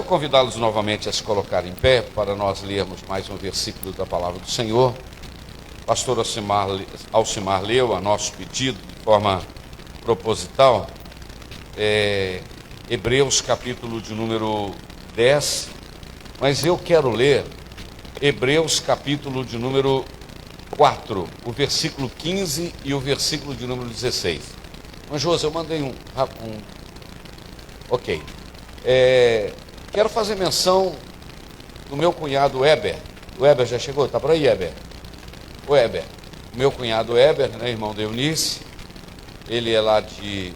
convidá-los novamente a se colocar em pé para nós lermos mais um versículo da palavra do Senhor. O pastor Alcimar leu a nosso pedido de forma proposital, Hebreus capítulo de número 10, mas eu quero ler Hebreus capítulo de número 4, o versículo 15 e o versículo de número 16. Mas José, eu mandei Ok. Quero fazer menção do meu cunhado Heber. O Heber já chegou? Está por aí, Heber? O Heber. Meu cunhado Heber, né, irmão de Eunice. Ele é lá de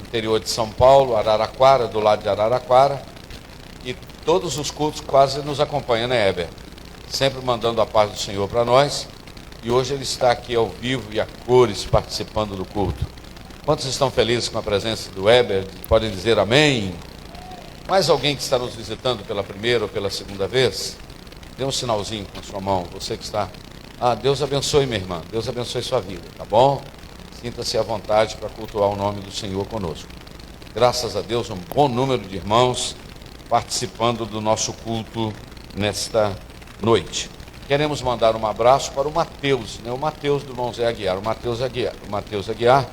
interior de São Paulo, Araraquara, do lado de Araraquara. E todos os cultos quase nos acompanham, né, Heber? Sempre mandando a paz do Senhor para nós. E hoje ele está aqui ao vivo e a cores participando do culto. Quantos estão felizes com a presença do Heber? Podem dizer amém? Mais alguém que está nos visitando pela primeira ou pela segunda vez? Dê um sinalzinho com a sua mão. Você que está... Deus abençoe, minha irmã. Deus abençoe sua vida, tá bom? Sinta-se à vontade para cultuar o nome do Senhor conosco. Graças a Deus, um bom número de irmãos participando do nosso culto nesta noite. Queremos mandar um abraço para o Mateus, né? O Mateus do irmão Zé Aguiar. O Mateus Aguiar,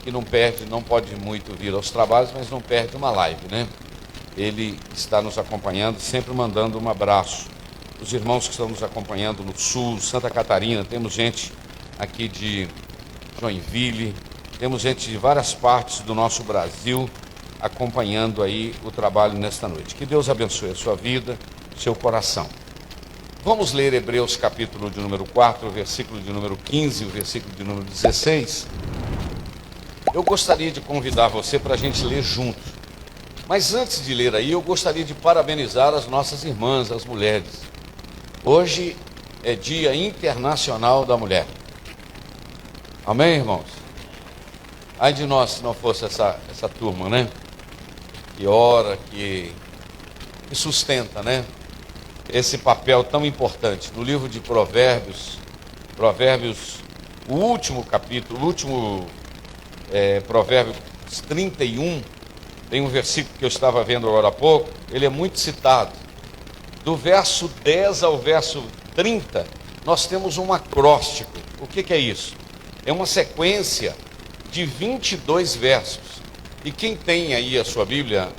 que não pode muito vir aos trabalhos, mas não perde uma live, né? Ele está nos acompanhando, sempre mandando um abraço. Os irmãos que estão nos acompanhando no sul, Santa Catarina, temos gente aqui de Joinville, temos gente de várias partes do nosso Brasil acompanhando aí o trabalho nesta noite. Que Deus abençoe a sua vida, seu coração. Vamos ler Hebreus capítulo de número 4, o versículo de número 15, o versículo de número 16. Eu gostaria de convidar você para a gente ler junto. Mas antes de ler aí, eu gostaria de parabenizar as nossas irmãs, as mulheres. Hoje é Dia Internacional da Mulher. Amém, irmãos? Ai de nós se não fosse essa turma, né? Que ora, que sustenta, né? Esse papel tão importante. No livro de Provérbios, o último capítulo, Provérbios 31, tem um versículo que eu estava vendo agora há pouco, ele é muito citado. Do verso 10 ao verso 30, nós temos um acróstico. O que é isso? É uma sequência de 22 versos. E quem tem aí a sua Bíblia,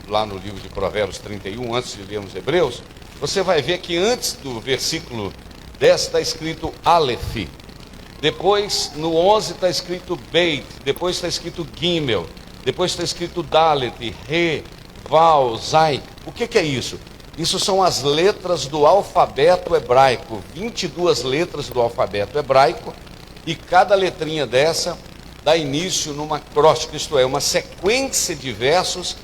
lá no livro de Provérbios 31, antes de lermos Hebreus, você vai ver que antes do versículo 10 está escrito Aleph. Depois, no 11 está escrito Beit. Depois está escrito Gimel. Depois está escrito Dalet, Re, Val, Zai. O que é isso? Isso são as letras do alfabeto hebraico. 22 letras do alfabeto hebraico. E cada letrinha dessa dá início numa acróstico, isto é, uma sequência de versos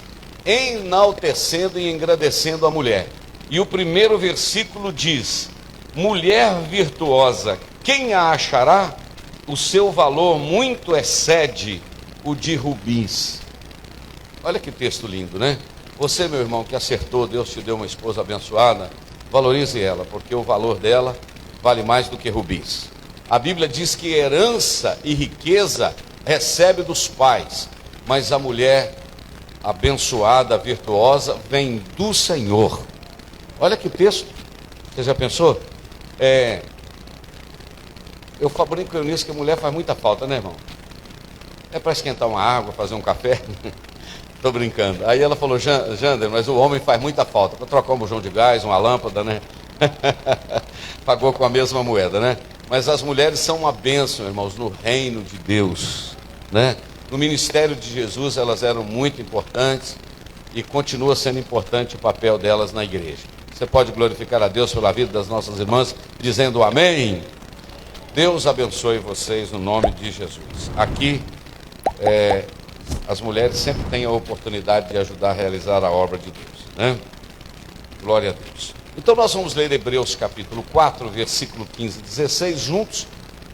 enaltecendo e engrandecendo a mulher. E o primeiro versículo diz: mulher virtuosa, quem a achará? O seu valor muito excede o de rubins. Olha que texto lindo, né? Você, meu irmão, que acertou, Deus te deu uma esposa abençoada, valorize ela, porque o valor dela vale mais do que rubins. A Bíblia diz que herança e riqueza recebe dos pais, mas a mulher abençoada, virtuosa, vem do Senhor. Olha que texto. Você já pensou? Eu brinco nisso que a mulher faz muita falta, né, irmão? É para esquentar uma água, fazer um café. Estou brincando. Aí ela falou: Jander, mas o homem faz muita falta. Para trocar um bujão de gás, uma lâmpada, né? Pagou com a mesma moeda, né? Mas as mulheres são uma bênção, irmãos, no reino de Deus, né? No ministério de Jesus elas eram muito importantes e continua sendo importante o papel delas na igreja. Você pode glorificar a Deus pela vida das nossas irmãs, dizendo amém? Deus abençoe vocês no nome de Jesus. Aqui, as mulheres sempre têm a oportunidade de ajudar a realizar a obra de Deus, né? Glória a Deus. Então nós vamos ler Hebreus capítulo 4, versículo 15 e 16 juntos,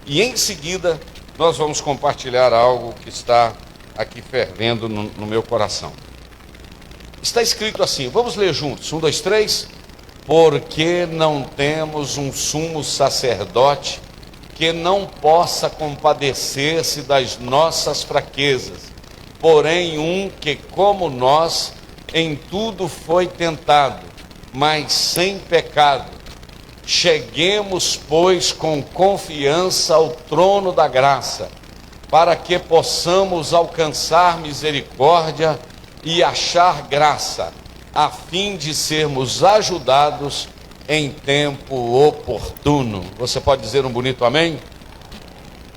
e em seguida nós vamos compartilhar algo que está aqui fervendo no meu coração. Está escrito assim, vamos ler juntos, 1, 2, 3. Porque não temos um sumo sacerdote que não possa compadecer-se das nossas fraquezas, porém um que, como nós, em tudo foi tentado, mas sem pecado. Cheguemos, pois, com confiança ao trono da graça, para que possamos alcançar misericórdia e achar graça, a fim de sermos ajudados em tempo oportuno. Você pode dizer um bonito amém?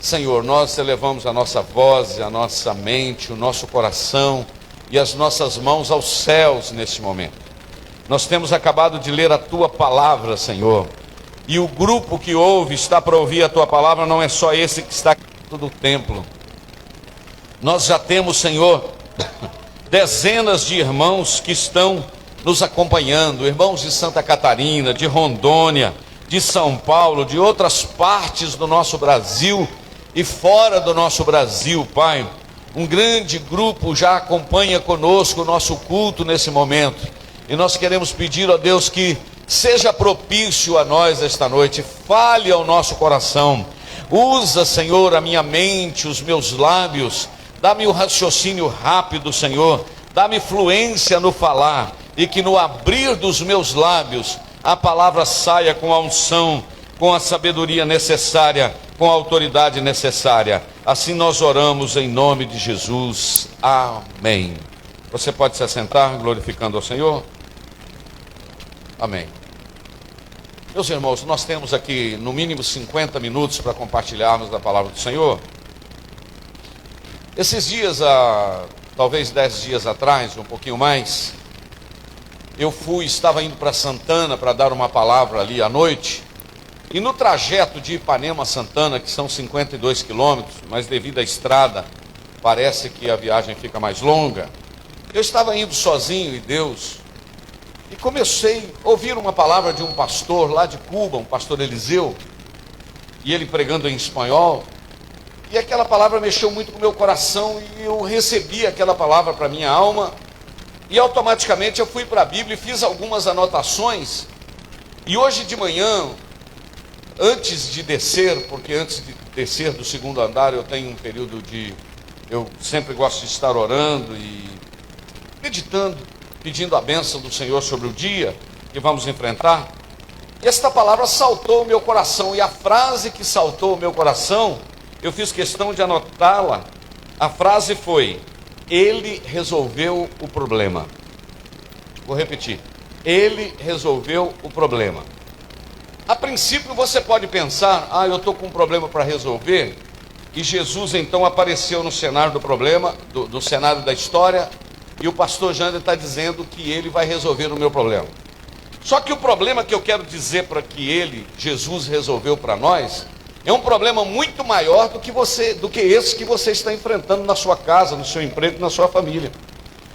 Senhor, nós elevamos a nossa voz, a nossa mente, o nosso coração e as nossas mãos aos céus neste momento. Nós temos acabado de ler a Tua palavra, Senhor, e o grupo que ouve, está para ouvir a Tua palavra, não é só esse que está dentro do templo. Nós já temos, Senhor, dezenas de irmãos que estão nos acompanhando, irmãos de Santa Catarina, de Rondônia, de São Paulo, de outras partes do nosso Brasil e fora do nosso Brasil, Pai. Um grande grupo já acompanha conosco o nosso culto nesse momento, e nós queremos pedir a Deus que seja propício a nós esta noite, fale ao nosso coração, usa, Senhor, a minha mente, os meus lábios, dá-me o raciocínio rápido, Senhor, dá-me fluência no falar, e que no abrir dos meus lábios, a palavra saia com a unção, com a sabedoria necessária, com a autoridade necessária. Assim nós oramos em nome de Jesus. Amém. Você pode se assentar, glorificando ao Senhor? Amém. Meus irmãos, nós temos aqui no mínimo 50 minutos para compartilharmos da palavra do Senhor. Esses dias, talvez 10 dias atrás, um pouquinho mais, estava indo para Santana para dar uma palavra ali à noite, e no trajeto de Ipanema a Santana, que são 52 quilômetros, mas devido à estrada, parece que a viagem fica mais longa, eu estava indo sozinho e comecei a ouvir uma palavra de um pastor lá de Cuba, um pastor Eliseu, e ele pregando em espanhol, e aquela palavra mexeu muito com o meu coração, e eu recebi aquela palavra para a minha alma, e automaticamente eu fui para a Bíblia e fiz algumas anotações. E hoje de manhã, antes de descer, porque antes de descer do segundo andar eu tenho um período eu sempre gosto de estar orando e meditando, pedindo a bênção do Senhor sobre o dia que vamos enfrentar. E esta palavra saltou o meu coração, e a frase que saltou o meu coração, eu fiz questão de anotá-la. A frase foi: Ele resolveu o problema. Vou repetir: Ele resolveu o problema. A princípio você pode pensar: eu estou com um problema para resolver, e Jesus então apareceu no cenário do problema, do cenário da história, e o pastor Jander está dizendo que ele vai resolver o meu problema. Só que o problema que eu quero dizer para que Jesus resolveu para nós, é um problema muito maior do que esse que você está enfrentando na sua casa, no seu emprego, na sua família.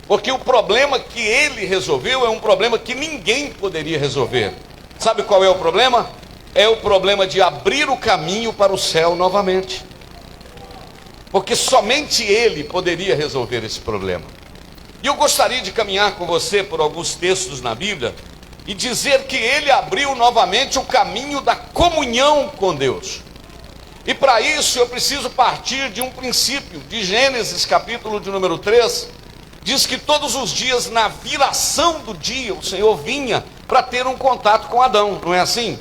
Porque o problema que ele resolveu é um problema que ninguém poderia resolver. Sabe qual é o problema? É o problema de abrir o caminho para o céu novamente. Porque somente ele poderia resolver esse problema. E eu gostaria de caminhar com você por alguns textos na Bíblia e dizer que ele abriu novamente o caminho da comunhão com Deus. E para isso eu preciso partir de um princípio, de Gênesis capítulo de número 3, diz que todos os dias, na viração do dia, o Senhor vinha para ter um contato com Adão, não é assim?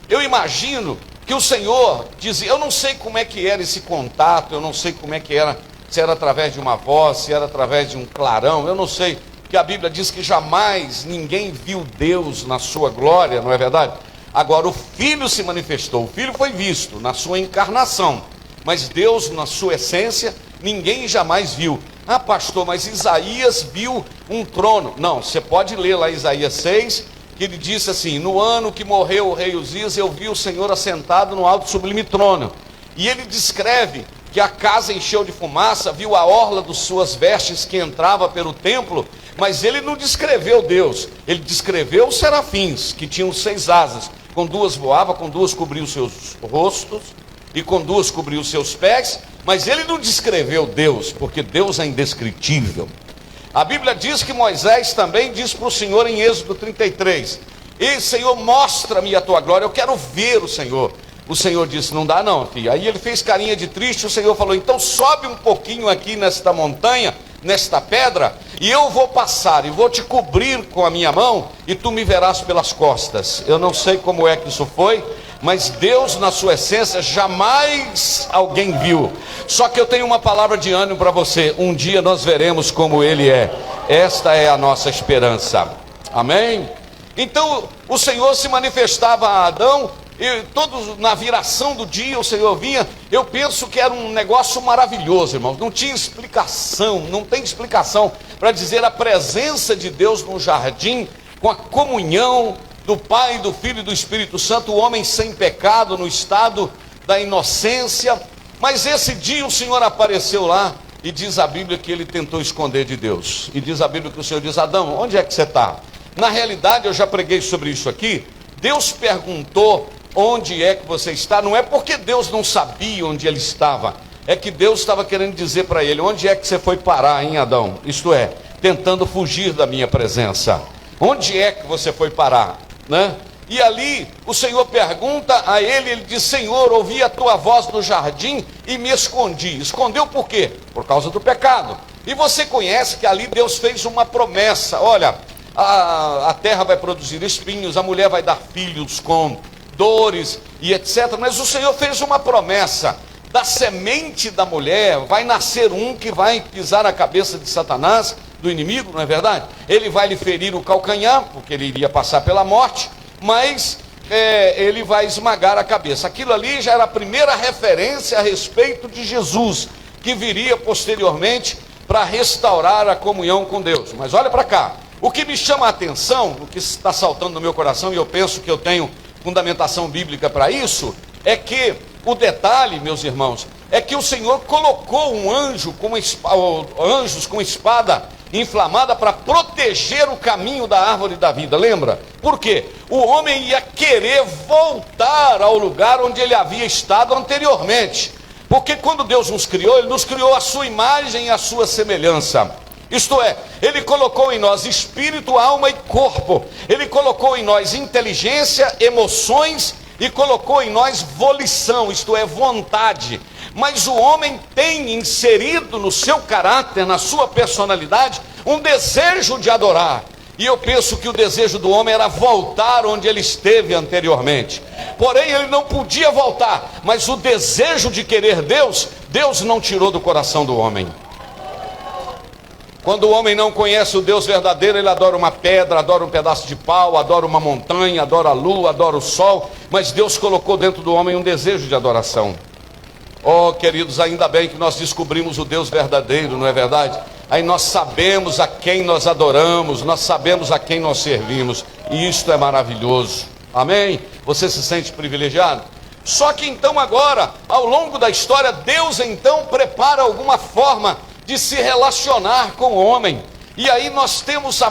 Eu imagino que o Senhor dizia, eu não sei como é que era esse contato, eu não sei como é que era, se era através de uma voz, se era através de um clarão, eu não sei, porque a Bíblia diz que jamais ninguém viu Deus na sua glória, não é verdade? Agora o Filho se manifestou, o Filho foi visto na sua encarnação, mas Deus na sua essência, ninguém jamais viu. Pastor, mas Isaías viu um trono. Não, você pode ler lá Isaías 6, que ele disse assim: no ano que morreu o rei Uzias, eu vi o Senhor assentado no alto sublime trono. E ele descreve que a casa encheu de fumaça, viu a orla das suas vestes que entrava pelo templo, mas ele não descreveu Deus, ele descreveu os serafins, que tinham 6 asas, com 2 voava, com 2 cobriu os seus rostos, e com 2 cobriu os seus pés, mas ele não descreveu Deus, porque Deus é indescritível. A Bíblia diz que Moisés também disse para o Senhor em Êxodo 33, ei Senhor, mostra-me a tua glória, eu quero ver o Senhor. O Senhor disse, não dá não, filho. Aí ele fez carinha de triste, o Senhor falou, então sobe um pouquinho aqui nesta montanha, nesta pedra, e eu vou passar e vou te cobrir com a minha mão, e tu me verás pelas costas. Eu não sei como é que isso foi, mas Deus, na sua essência, jamais alguém viu. Só que eu tenho uma palavra de ânimo para você: um dia nós veremos como Ele é. Esta é a nossa esperança. Amém? Então o Senhor se manifestava a Adão, e todos na viração do dia o Senhor vinha. Eu penso que era um negócio maravilhoso, irmãos. Não tinha explicação, não tem explicação para dizer a presença de Deus no jardim, com a comunhão do Pai, do Filho e do Espírito Santo, o homem sem pecado, no estado da inocência. Mas esse dia o Senhor apareceu lá, e diz a Bíblia que ele tentou esconder de Deus. E diz a Bíblia que o Senhor diz: Adão, onde é que você está? Na realidade, eu já preguei sobre isso aqui. Deus perguntou: onde é que você está? Não é porque Deus não sabia onde ele estava, é que Deus estava querendo dizer para ele: onde é que você foi parar, hein, Adão? Isto é, tentando fugir da minha presença. Onde é que você foi parar, né? E ali o Senhor pergunta a ele, ele diz: Senhor, ouvi a tua voz no jardim e me escondi. Escondeu por quê? Por causa do pecado. E você conhece que ali Deus fez uma promessa: olha, a terra vai produzir espinhos, a mulher vai dar filhos com dores e etc. Mas o Senhor fez uma promessa: da semente da mulher vai nascer um que vai pisar a cabeça de Satanás, do inimigo, não é verdade? Ele vai lhe ferir o calcanhar, porque ele iria passar pela morte, mas ele vai esmagar a cabeça. Aquilo ali já era a primeira referência a respeito de Jesus, que viria posteriormente para restaurar a comunhão com Deus. Mas olha para cá, o que me chama a atenção, o que está saltando no meu coração, e eu penso que eu tenho fundamentação bíblica para isso, é que o detalhe, meus irmãos, é que o Senhor colocou um anjo anjos com espada inflamada para proteger o caminho da árvore da vida. Lembra? Por quê? O homem ia querer voltar ao lugar onde ele havia estado anteriormente, porque quando Deus nos criou, Ele nos criou à sua imagem e à sua semelhança. Isto é, Ele colocou em nós espírito, alma e corpo. Ele colocou em nós inteligência, emoções, e colocou em nós volição, isto é, vontade. Mas o homem tem inserido no seu caráter, na sua personalidade, um desejo de adorar. E eu penso que o desejo do homem era voltar onde ele esteve anteriormente. Porém, ele não podia voltar, mas o desejo de querer Deus, Deus não tirou do coração do homem. Quando o homem não conhece o Deus verdadeiro, ele adora uma pedra, adora um pedaço de pau, adora uma montanha, adora a lua, adora o sol. Mas Deus colocou dentro do homem um desejo de adoração. Oh, queridos, ainda bem que nós descobrimos o Deus verdadeiro, não é verdade? Aí nós sabemos a quem nós adoramos, nós sabemos a quem nós servimos, e isto é maravilhoso. Amém? Você se sente privilegiado? Só que então agora, ao longo da história, Deus então prepara alguma forma de se relacionar com o homem. E aí nós temos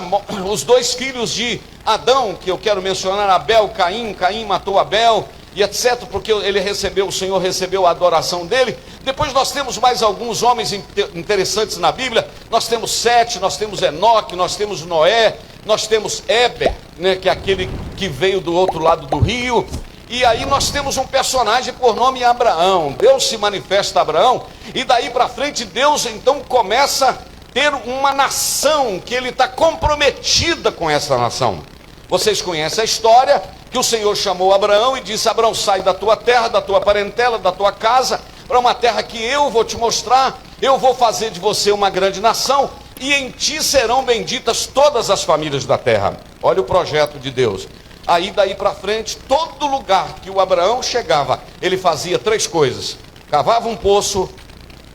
os dois filhos de Adão, que eu quero mencionar: Abel, Caim. Caim matou Abel, e etc, porque o Senhor recebeu a adoração dele. Depois nós temos mais alguns homens interessantes na Bíblia. Nós temos Sete, nós temos Enoque, nós temos Noé, nós temos Éber, né, que é aquele que veio do outro lado do rio. E aí nós temos um personagem por nome Abraão. Deus se manifesta a Abraão, e daí para frente Deus então começa a ter uma nação, que ele está comprometida com essa nação. Vocês conhecem a história, que o Senhor chamou Abraão e disse: Abraão, sai da tua terra, da tua parentela, da tua casa, para uma terra que eu vou te mostrar. Eu vou fazer de você uma grande nação, e em ti serão benditas todas as famílias da terra. Olha o projeto de Deus. Aí daí para frente, todo lugar que o Abraão chegava, ele fazia três coisas: cavava um poço,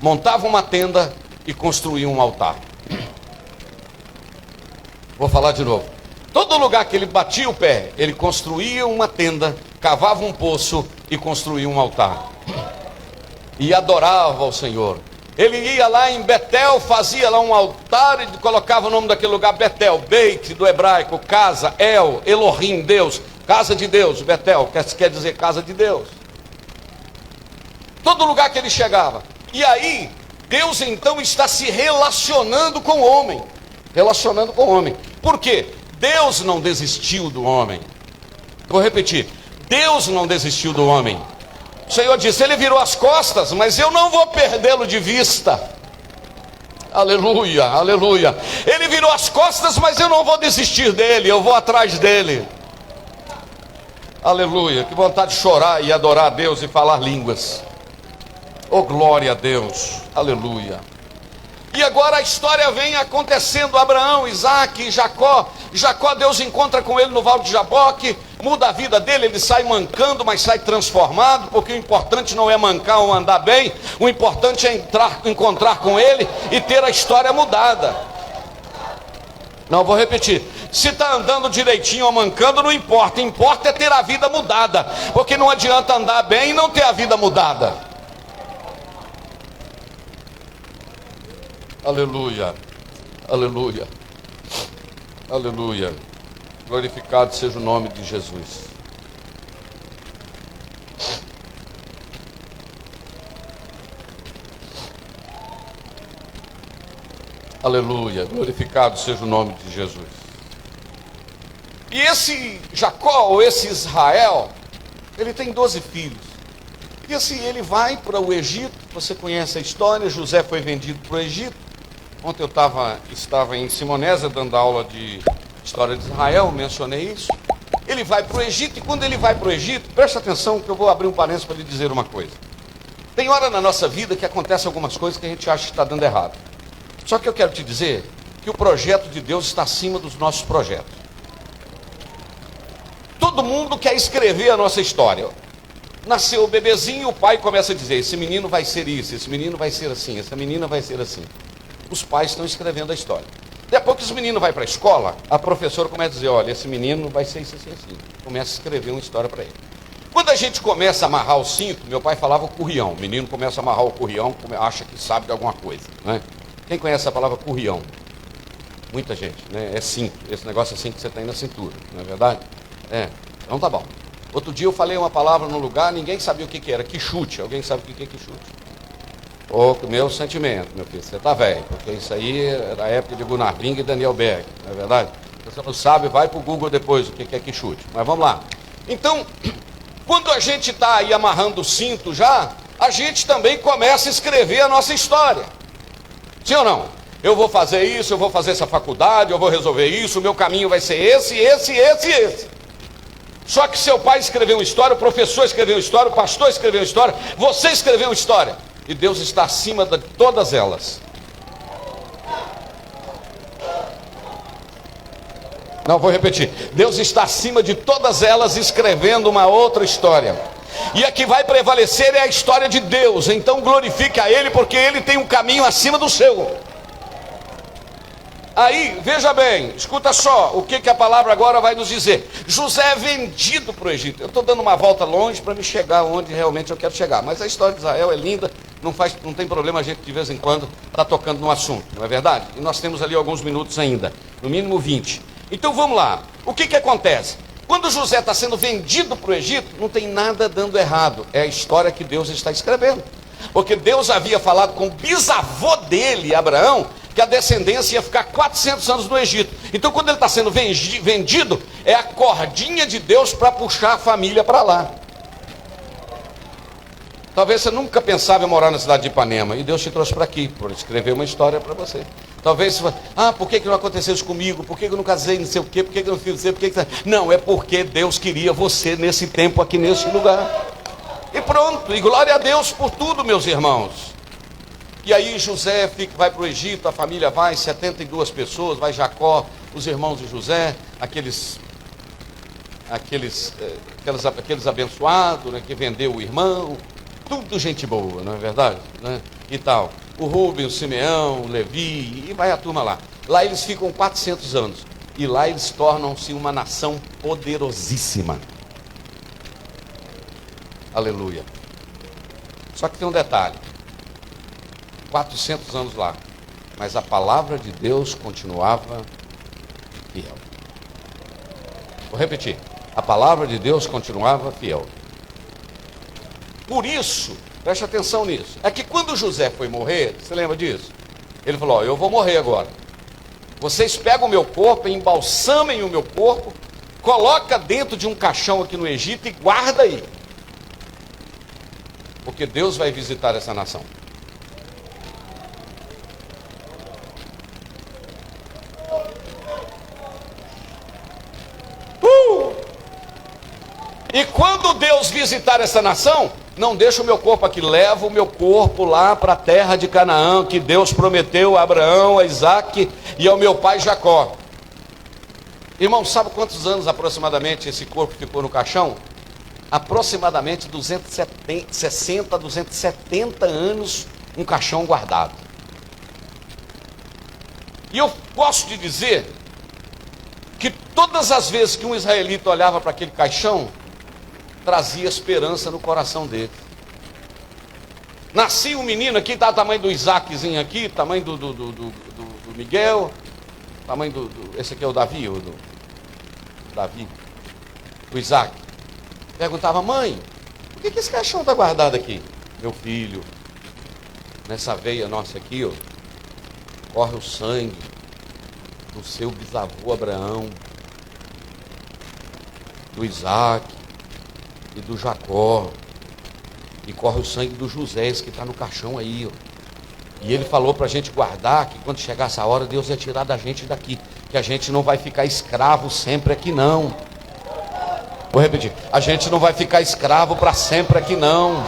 montava uma tenda e construía um altar. Vou falar de novo. Todo lugar que ele batia o pé, ele construía uma tenda, cavava um poço e construía um altar. E adorava ao Senhor. Ele ia lá em Betel, fazia lá um altar e colocava o nome daquele lugar Betel, Beit do hebraico, casa, El, Elohim, Deus, casa de Deus. Betel quer dizer casa de Deus. Todo lugar que ele chegava. E aí, Deus então está se relacionando com o homem. Relacionando com o homem. Por quê? Deus não desistiu do homem. Vou repetir: Deus não desistiu do homem. O Senhor disse: ele virou as costas, mas eu não vou perdê-lo de vista. Aleluia, aleluia. Ele virou as costas, mas eu não vou desistir dele, eu vou atrás dele. Aleluia, que vontade de chorar e adorar a Deus e falar línguas. Oh, glória a Deus, aleluia. E agora a história vem acontecendo, Abraão, Isaac, Jacó. Jacó, Deus encontra com ele no Vale de Jaboque, muda a vida dele, ele sai mancando, mas sai transformado, porque o importante não é mancar ou andar bem, o importante é encontrar com ele e ter a história mudada. Não, vou repetir, se está andando direitinho ou mancando, não importa, importa é ter a vida mudada, porque não adianta andar bem e não ter a vida mudada. Aleluia, aleluia, aleluia, glorificado seja o nome de Jesus. Aleluia, glorificado seja o nome de Jesus. E esse Jacó, ou esse Israel, ele tem 12 filhos. E assim, ele vai para o Egito, você conhece a história, José foi vendido para o Egito. Ontem eu estava em Simonésia dando aula de história de Israel, mencionei isso. Ele vai para o Egito, e quando ele vai para o Egito, presta atenção que eu vou abrir um parênteses para lhe dizer uma coisa. Tem hora na nossa vida que acontecem algumas coisas que a gente acha que está dando errado. Só que eu quero te dizer que o projeto de Deus está acima dos nossos projetos. Todo mundo quer escrever a nossa história. Nasceu o bebezinho, o pai começa a dizer, esse menino vai ser isso, esse menino vai ser assim, essa menina vai ser assim. Os pais estão escrevendo a história. Daqui a pouco esse menino vai para a escola, a professora começa a dizer, olha, esse menino vai ser isso, assim, assim. Começa a escrever uma história para ele. Quando a gente começa a amarrar o cinto, meu pai falava o currião. O menino começa a amarrar o currião, acha que sabe de alguma coisa, né? Quem conhece a palavra currião? Muita gente, né? É cinto, esse negócio assim que você tem na cintura, não é verdade? É, então tá bom. Outro dia eu falei uma palavra num lugar, ninguém sabia o que era, quichute. Alguém sabe o que é quichute? Ô, meu sentimento, meu filho, você tá velho, porque isso aí era a época de Gunnar Bing e Daniel Berg, não é verdade? Se você não sabe, vai pro Google depois o que é quichute. Mas vamos lá. Então, quando a gente está aí amarrando o cinto já, a gente também começa a escrever a nossa história. Sim ou não? Eu vou fazer isso, eu vou fazer essa faculdade, eu vou resolver isso, o meu caminho vai ser esse, esse, esse e esse. Só que seu pai escreveu uma história, o professor escreveu uma história, o pastor escreveu uma história, você escreveu uma história. E Deus está acima de todas elas. Não, vou repetir. Deus está acima de todas elas, escrevendo uma outra história. E a que vai prevalecer é a história de Deus. Então glorifique a Ele, porque Ele tem um caminho acima do seu. Aí, veja bem, escuta só o que a palavra agora vai nos dizer. José é vendido para o Egito. Eu estou dando uma volta longe para me chegar onde realmente eu quero chegar. Mas a história de Israel é linda, não tem problema a gente de vez em quando estar tocando no assunto, não é verdade? E nós temos ali alguns minutos ainda, no mínimo 20. Então vamos lá, o que acontece? Quando José está sendo vendido para o Egito, não tem nada dando errado. É a história que Deus está escrevendo. Porque Deus havia falado com o bisavô dele, Abraão, que a descendência ia ficar 400 anos no Egito. Então quando ele está sendo vendido, é a cordinha de Deus para puxar a família para lá. Talvez você nunca pensava em morar na cidade de Ipanema, e Deus te trouxe para aqui, para escrever uma história para você. Talvez você fale, por que não aconteceu isso comigo? Por que eu não casei, não sei o quê? Por que eu não fiz isso? Não, é porque Deus queria você nesse tempo aqui, nesse lugar. E pronto, e glória a Deus por tudo, meus irmãos. E aí José vai para o Egito, a família vai, 72 pessoas, vai Jacó, os irmãos de José, aqueles abençoados, né, que vendeu o irmão, tudo gente boa, não é verdade? Né? E tal, o Rubem, o Simeão, o Levi, e vai a turma lá. Lá eles ficam 400 anos, e lá eles tornam-se uma nação poderosíssima. Aleluia. Só que tem um detalhe. 400 anos lá, mas a palavra de Deus continuava fiel. Vou repetir, a palavra de Deus continuava fiel. Por isso, preste atenção nisso, é que quando José foi morrer, você lembra disso? Ele falou, eu vou morrer agora. Vocês pegam o meu corpo, embalsamem o meu corpo, coloca dentro de um caixão aqui no Egito e guarda aí. Porque Deus vai visitar essa nação. E quando Deus visitar essa nação, não deixa o meu corpo aqui, leva o meu corpo lá para a terra de Canaã, que Deus prometeu a Abraão, a Isaac e ao meu pai Jacó. Irmão, sabe quantos anos aproximadamente esse corpo ficou no caixão? Aproximadamente 260, 270 anos, um caixão guardado. E eu gosto de dizer que todas as vezes que um israelita olhava para aquele caixão, trazia esperança no coração dele. Nascia um menino aqui, está o tamanho do Isaaczinho aqui, tamanho do Miguel, tamanho esse aqui é o Davi, o Isaac. Perguntava: mãe, por que esse caixão está guardado aqui? Meu filho, nessa veia nossa aqui, ó, corre o sangue do seu bisavô Abraão, do Isaac e do Jacó, e corre o sangue do José, esse que está no caixão aí, ó. E ele falou para a gente guardar, que quando chegasse a hora, Deus ia tirar da gente daqui, que a gente não vai ficar escravo sempre aqui não. Vou repetir, a gente não vai ficar escravo para sempre aqui não.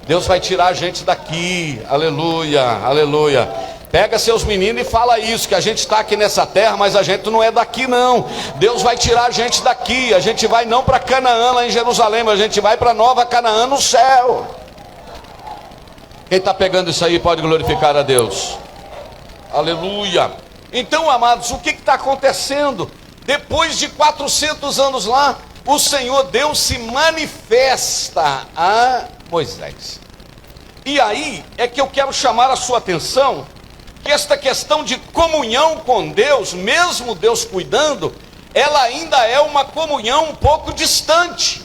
Deus vai tirar a gente daqui, aleluia, aleluia. Pega seus meninos e fala isso, que a gente está aqui nessa terra, mas a gente não é daqui não. Deus vai tirar a gente daqui, a gente vai não para Canaã lá em Jerusalém, mas a gente vai para Nova Canaã no céu. Quem está pegando isso aí pode glorificar a Deus. Aleluia. Então, amados, o que está acontecendo? Depois de 400 anos lá, o Senhor Deus se manifesta a Moisés. E aí é que eu quero chamar a sua atenção, que esta questão de comunhão com Deus, mesmo Deus cuidando, ela ainda é uma comunhão um pouco distante.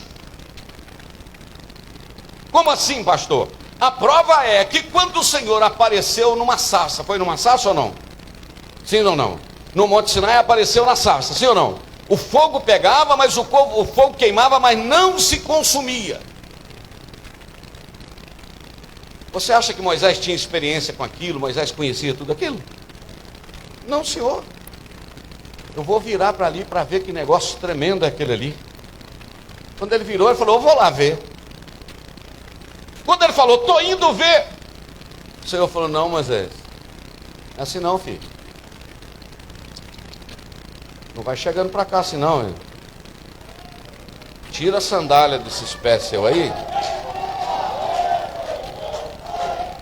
Como assim, pastor? A prova é que quando o Senhor apareceu numa sarça, foi numa sarça ou não? Sim ou não? No Monte Sinai apareceu na sarça, sim ou não? O fogo pegava, mas o fogo queimava, mas não se consumia. Você acha que Moisés tinha experiência com aquilo? Moisés conhecia tudo aquilo? Não, senhor. Eu vou virar para ali para ver que negócio tremendo é aquele ali. Quando ele virou, ele falou: eu vou lá ver. Quando ele falou: estou indo ver, o Senhor falou: não, Moisés, não é assim não, filho. Não vai chegando para cá assim não, hein? Tira a sandália desses pés seu aí,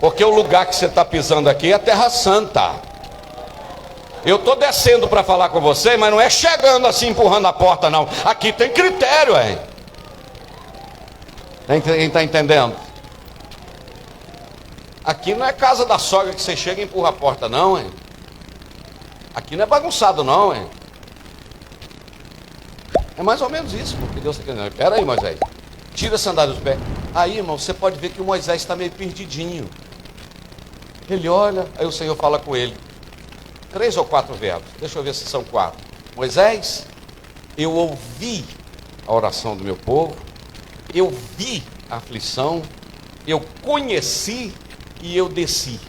porque o lugar que você está pisando aqui é terra santa. Eu estou descendo para falar com você, mas não é chegando assim, empurrando a porta não. Aqui tem critério, hein? Quem está entendendo? Aqui não é casa da sogra que você chega e empurra a porta não, hein? Aqui não é bagunçado não, hein? É mais ou menos isso, porque Deus está querendo. Espera aí, Moisés, tira a sandália dos pés. Aí, irmão, você pode ver que o Moisés está meio perdidinho. Ele olha, aí o Senhor fala com ele. 3 ou 4 verbos, deixa eu ver se são 4. Moisés, eu ouvi a oração do meu povo, eu vi a aflição, eu conheci e eu desci.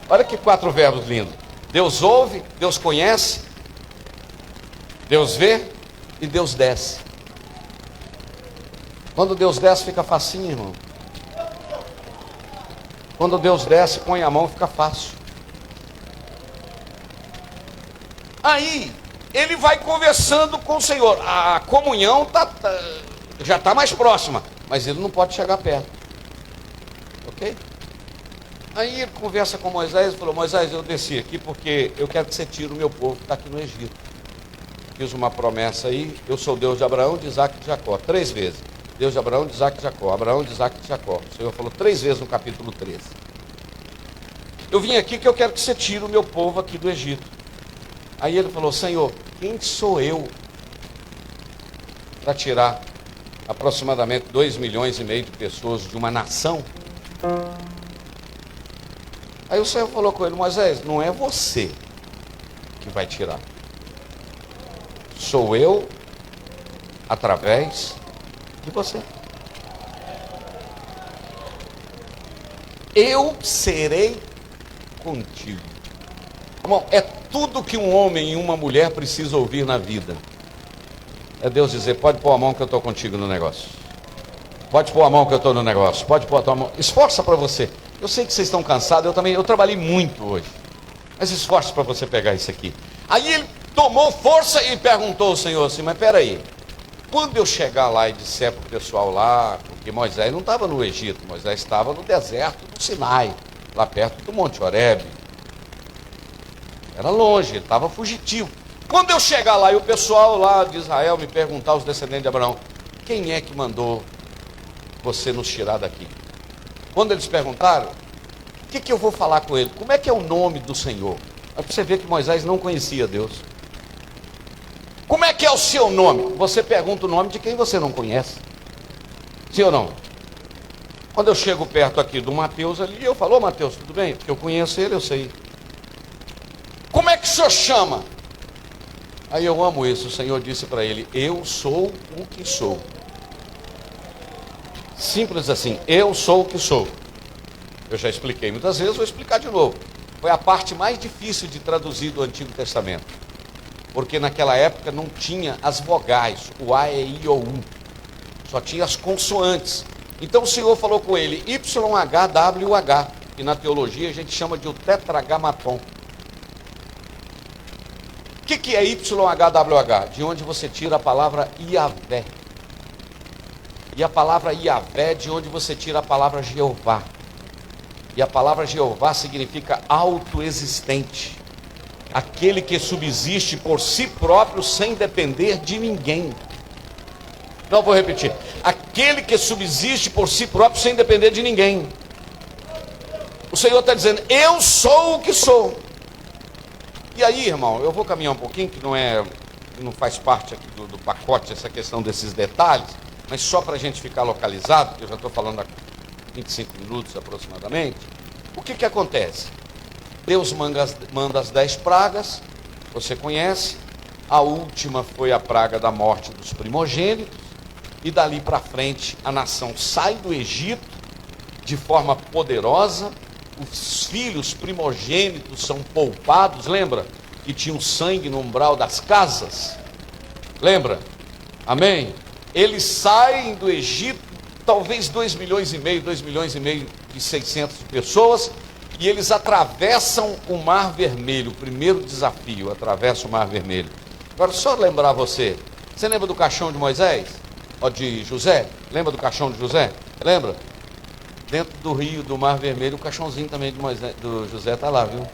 Olha que 4 verbos lindos. Deus ouve, Deus conhece, Deus vê e Deus desce. Quando Deus desce fica facinho, irmão. Quando Deus desce, põe a mão, fica fácil. Aí, ele vai conversando com o Senhor. A comunhão já está mais próxima, mas ele não pode chegar perto. Ok? Aí ele conversa com Moisés e falou: Moisés, eu desci aqui porque eu quero que você tire o meu povo que está aqui no Egito. Fiz uma promessa aí, eu sou Deus de Abraão, de Isaac e de Jacó. 3 vezes. Deus de Abraão, de Isaac e de Jacó. Abraão, de Isaac e de Jacó. O Senhor falou 3 vezes no capítulo 13. Eu vim aqui que eu quero que você tire o meu povo aqui do Egito. Aí ele falou: Senhor, quem sou eu para tirar aproximadamente 2,5 milhões de pessoas de uma nação? Aí o Senhor falou com ele: Moisés, não é você que vai tirar. Sou eu através de você. Eu serei contigo. Irmão, é tudo que um homem e uma mulher precisam ouvir na vida. É Deus dizer: pode pôr a mão que eu estou contigo no negócio. Pode pôr a mão que eu estou no negócio. Pode pôr a tua mão. Esforça para você. Eu sei que vocês estão cansados, eu trabalhei muito hoje. Mas esforça para você pegar isso aqui. Aí ele tomou força e perguntou ao Senhor assim: mas peraí, quando eu chegar lá e disser para o pessoal lá, porque Moisés não estava no Egito, Moisés estava no deserto do Sinai, lá perto do Monte Horebe. Era longe, ele estava fugitivo. Quando eu chegar lá e o pessoal lá de Israel me perguntar, os descendentes de Abraão: quem é que mandou você nos tirar daqui? Quando eles perguntaram, o que eu vou falar com ele? Como é que é o nome do Senhor? Aí você vê que Moisés não conhecia Deus. Como é que é o seu nome? Você pergunta o nome de quem você não conhece. Sim ou não? Quando eu chego perto aqui do Mateus ali, eu falo: ô Mateus, tudo bem? Porque eu conheço ele, eu sei. Como é que o senhor chama? Aí eu amo isso, o Senhor disse para ele: eu sou o que sou. Simples assim, eu sou o que sou. Eu já expliquei muitas vezes, vou explicar de novo. Foi a parte mais difícil de traduzir do Antigo Testamento, porque naquela época não tinha as vogais, o A, E, I, O, U, só tinha as consoantes. Então o Senhor falou com ele: YHWH, que na teologia a gente chama de o tetragamaton. O que é YHWH? De onde você tira a palavra Iavé. E a palavra Iavé, de onde você tira a palavra Jeová. E a palavra Jeová significa autoexistente, aquele que subsiste por si próprio sem depender de ninguém. Não, vou repetir: aquele que subsiste por si próprio sem depender de ninguém. O Senhor está dizendo: eu sou o que sou. E aí, irmão, eu vou caminhar um pouquinho, que não faz parte aqui do pacote essa questão desses detalhes, mas só para a gente ficar localizado, porque eu já estou falando há 25 minutos aproximadamente. O que acontece? Deus manda as 10 pragas, você conhece. A última foi a praga da morte dos primogênitos, e dali para frente a nação sai do Egito de forma poderosa. Os filhos primogênitos são poupados, lembra? Que tinham sangue no umbral das casas, lembra? Amém? Eles saem do Egito, talvez 2 milhões e meio e 600 de pessoas, e eles atravessam o Mar Vermelho. O primeiro desafio: atravessa o Mar Vermelho. Agora, só lembrar você lembra do caixão de Moisés? Ou de José? Lembra do caixão de José? Lembra? Dentro do rio do Mar Vermelho, o caixãozinho também de Moisés, do José está lá, viu?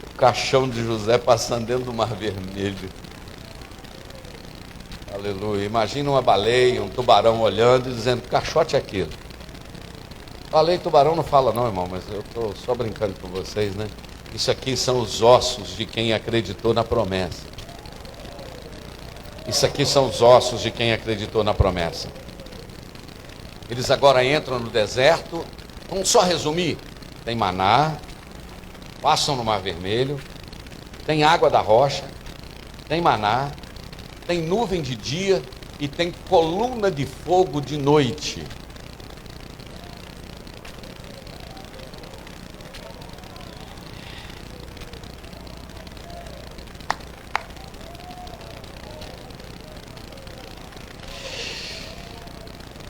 O caixão de José passando dentro do Mar Vermelho. Aleluia. Imagina uma baleia, um tubarão olhando e dizendo: que caixote é aquilo? Baleia e tubarão não fala não, irmão, mas eu estou só brincando com vocês, né? Isso aqui são os ossos de quem acreditou na promessa. Isso aqui são os ossos de quem acreditou na promessa. Eles agora entram no deserto. Vamos só resumir: tem maná, passam no Mar Vermelho, tem água da rocha, tem maná, tem nuvem de dia e tem coluna de fogo de noite.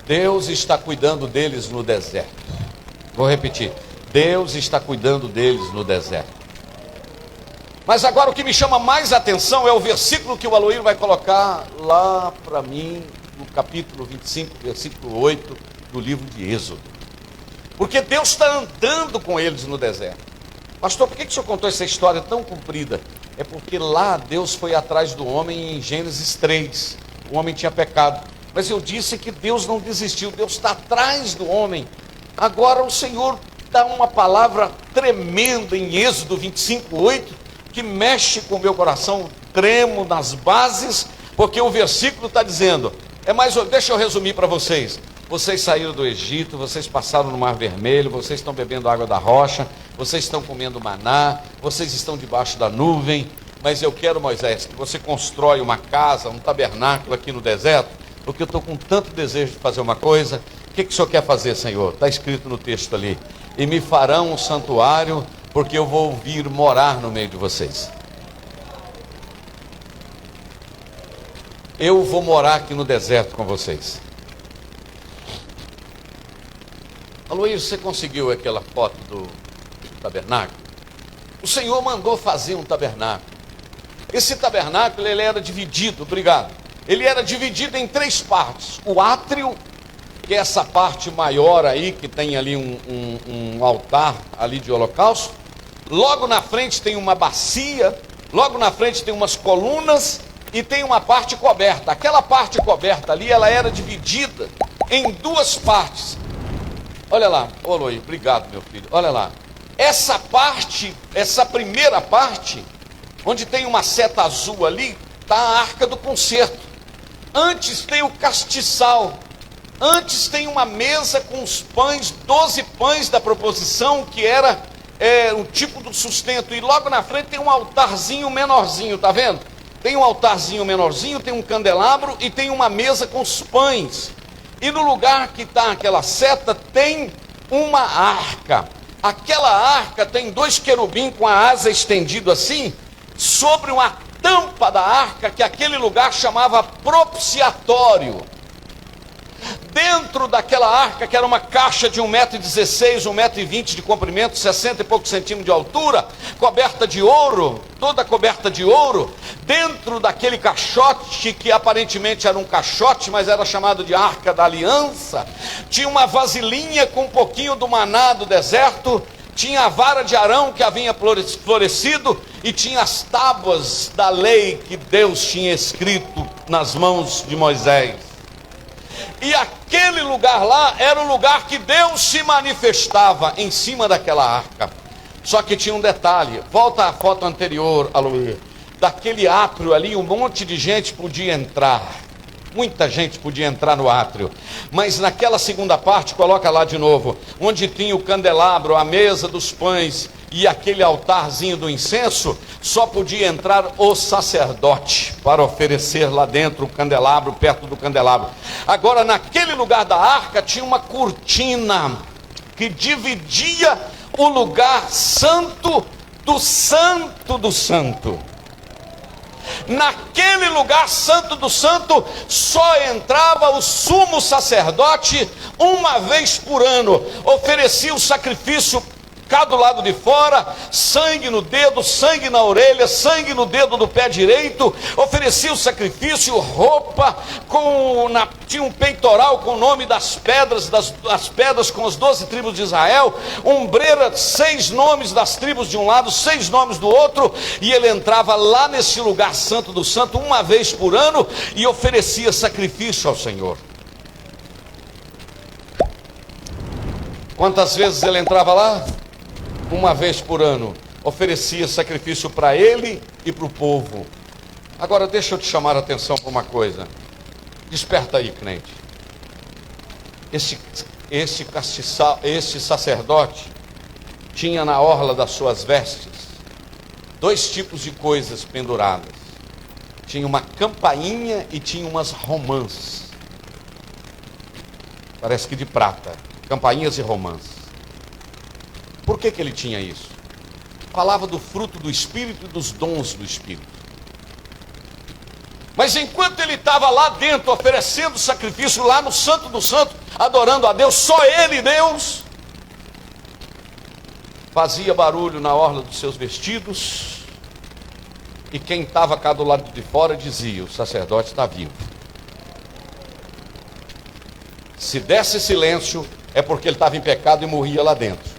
Deus está cuidando deles no deserto. Vou repetir: Deus está cuidando deles no deserto. Mas agora o que me chama mais atenção é o versículo que o Aloísio vai colocar lá para mim, no capítulo 25, versículo 8 do livro de Êxodo. Porque Deus está andando com eles no deserto. Pastor, por que o senhor contou essa história tão comprida? É porque lá Deus foi atrás do homem em Gênesis 3. O homem tinha pecado. Mas eu disse que Deus não desistiu, Deus está atrás do homem. Agora o Senhor dá uma palavra tremenda em Êxodo 25, 8, que mexe com o meu coração, tremo nas bases, porque o versículo está dizendo, deixa eu resumir para vocês. Vocês saíram do Egito, vocês passaram no Mar Vermelho, vocês estão bebendo água da rocha, vocês estão comendo maná, vocês estão debaixo da nuvem, mas eu quero, Moisés, que você constrói uma casa, um tabernáculo aqui no deserto, porque eu estou com tanto desejo de fazer uma coisa. O que o senhor quer fazer, Senhor? Está escrito no texto ali: e me farão um santuário, porque eu vou vir morar no meio de vocês. Eu vou morar aqui no deserto com vocês. Aloysio, você conseguiu aquela foto do tabernáculo? O Senhor mandou fazer um tabernáculo. Esse tabernáculo, ele era dividido, obrigado. Ele era dividido em 3 partes. O átrio, que é essa parte maior aí, que tem ali um altar ali de holocausto. Logo na frente tem uma bacia, logo na frente tem umas colunas e tem uma parte coberta. Aquela parte coberta ali, ela era dividida em 2 partes. Olha lá, Aloysio, obrigado meu filho, olha lá. Essa parte, essa primeira parte, onde tem uma seta azul ali, está a arca do concerto. Antes tem o castiçal. Antes tem uma mesa com os pães, 12 pães da proposição, que era o tipo do sustento. E logo na frente tem um altarzinho menorzinho, tá vendo? Tem um altarzinho menorzinho, tem um candelabro e tem uma mesa com os pães. E no lugar que está aquela seta tem uma arca. Aquela arca tem 2 querubins com a asa estendida assim, sobre uma tampa da arca, que aquele lugar chamava propiciatório. Dentro daquela arca, que era uma caixa de 1,16 m, 1,20 m de comprimento, 60 e poucos centímetros de altura, coberta de ouro, toda coberta de ouro, dentro daquele caixote, que aparentemente era um caixote, mas era chamado de Arca da Aliança, tinha uma vasilhinha com um pouquinho do maná do deserto, tinha a vara de Arão que havia florescido, e tinha as tábuas da lei que Deus tinha escrito nas mãos de Moisés. E aquele lugar lá era o lugar que Deus se manifestava em cima daquela arca. Só que tinha um detalhe, volta à foto anterior, Aloysio. Daquele átrio ali, um monte de gente podia entrar. Muita gente podia entrar no átrio. Mas naquela segunda parte, coloca lá de novo, onde tinha o candelabro, a mesa dos pães e aquele altarzinho do incenso, só podia entrar o sacerdote para oferecer lá dentro o candelabro, perto do candelabro. Agora, naquele lugar da arca tinha uma cortina que dividia o lugar santo do santo do santo. Naquele lugar santo do santo só entrava o sumo sacerdote uma vez por ano. Oferecia o sacrifício cá do lado de fora, sangue no dedo, sangue na orelha, sangue no dedo do pé direito, oferecia o sacrifício, roupa, tinha um peitoral com o nome das pedras, das pedras com as 12 tribos de Israel, ombreira, 6 nomes das tribos de um lado, 6 nomes do outro, e ele entrava lá nesse lugar santo do santo, uma vez por ano, e oferecia sacrifício ao Senhor. Quantas vezes ele entrava lá? Uma vez por ano, oferecia sacrifício para ele e para o povo. Agora deixa eu te chamar a atenção para uma coisa. Desperta aí, crente. Esse sacerdote tinha na orla das suas vestes 2 tipos de coisas penduradas. Tinha uma campainha e tinha umas romãs. Parece que de prata. Campainhas e romãs. Por que ele tinha isso? Falava do fruto do Espírito e dos dons do Espírito. Mas enquanto ele estava lá dentro, oferecendo sacrifício, lá no Santo do Santo, adorando a Deus, só ele, Deus, fazia barulho na orla dos seus vestidos, e quem estava cá do lado de fora dizia: o sacerdote está vivo. Se desse silêncio, é porque ele estava em pecado e morria lá dentro.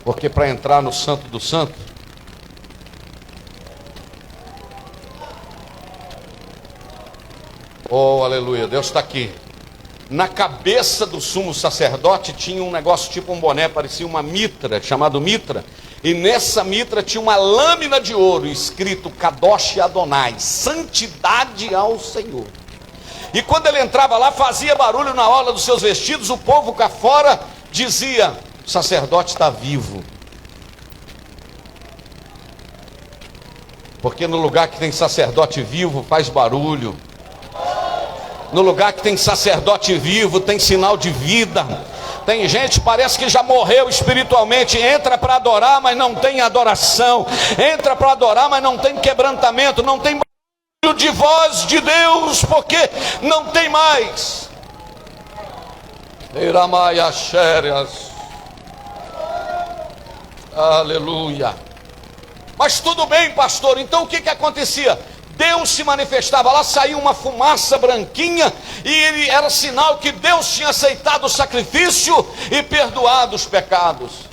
Porque para entrar no Santo do Santo, oh aleluia, Deus está aqui. Na cabeça do sumo sacerdote tinha um negócio tipo um boné, parecia uma mitra, chamado mitra. E nessa mitra tinha uma lâmina de ouro escrito Kadosh Adonai, santidade ao Senhor. E quando ele entrava lá, fazia barulho na orla dos seus vestidos, o povo cá fora dizia: o sacerdote está vivo. Porque no lugar que tem sacerdote vivo faz barulho. No lugar que tem sacerdote vivo tem sinal de vida. Tem gente que parece que já morreu espiritualmente, entra para adorar, mas não tem adoração, entra para adorar, mas não tem quebrantamento, não tem barulho de voz de Deus, porque não tem mais. Aleluia. Mas tudo bem, pastor, então o que acontecia? Deus se manifestava, lá saía uma fumaça branquinha, e era sinal que Deus tinha aceitado o sacrifício e perdoado os pecados.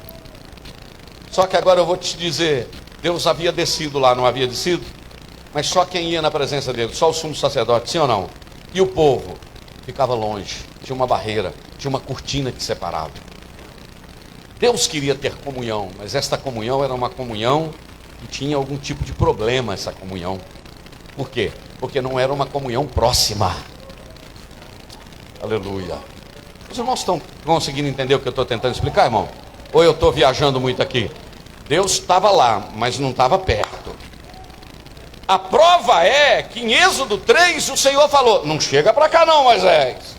Só que agora eu vou te dizer, Deus havia descido lá, não havia descido? Mas só quem ia na presença dele, só o sumo sacerdote, sim ou não? E o povo ficava longe, tinha uma barreira, tinha uma cortina que separava. Deus queria ter comunhão, mas esta comunhão era uma comunhão que tinha algum tipo de problema, essa comunhão. Por quê? Porque não era uma comunhão próxima. Aleluia. Os irmãos estão conseguindo entender o que eu estou tentando explicar, irmão? Ou eu estou viajando muito aqui? Deus estava lá, mas não estava perto. A prova é que em Êxodo 3 o Senhor falou: não chega para cá não, Moisés,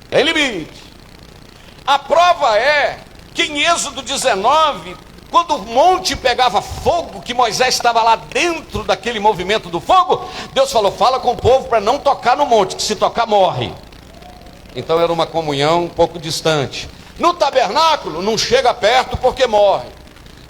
tem limite. A prova é que em Êxodo 19, quando o monte pegava fogo, que Moisés estava lá dentro daquele movimento do fogo, Deus falou: fala com o povo para não tocar no monte, que se tocar morre. Então era uma comunhão um pouco distante. No tabernáculo não chega perto porque morre.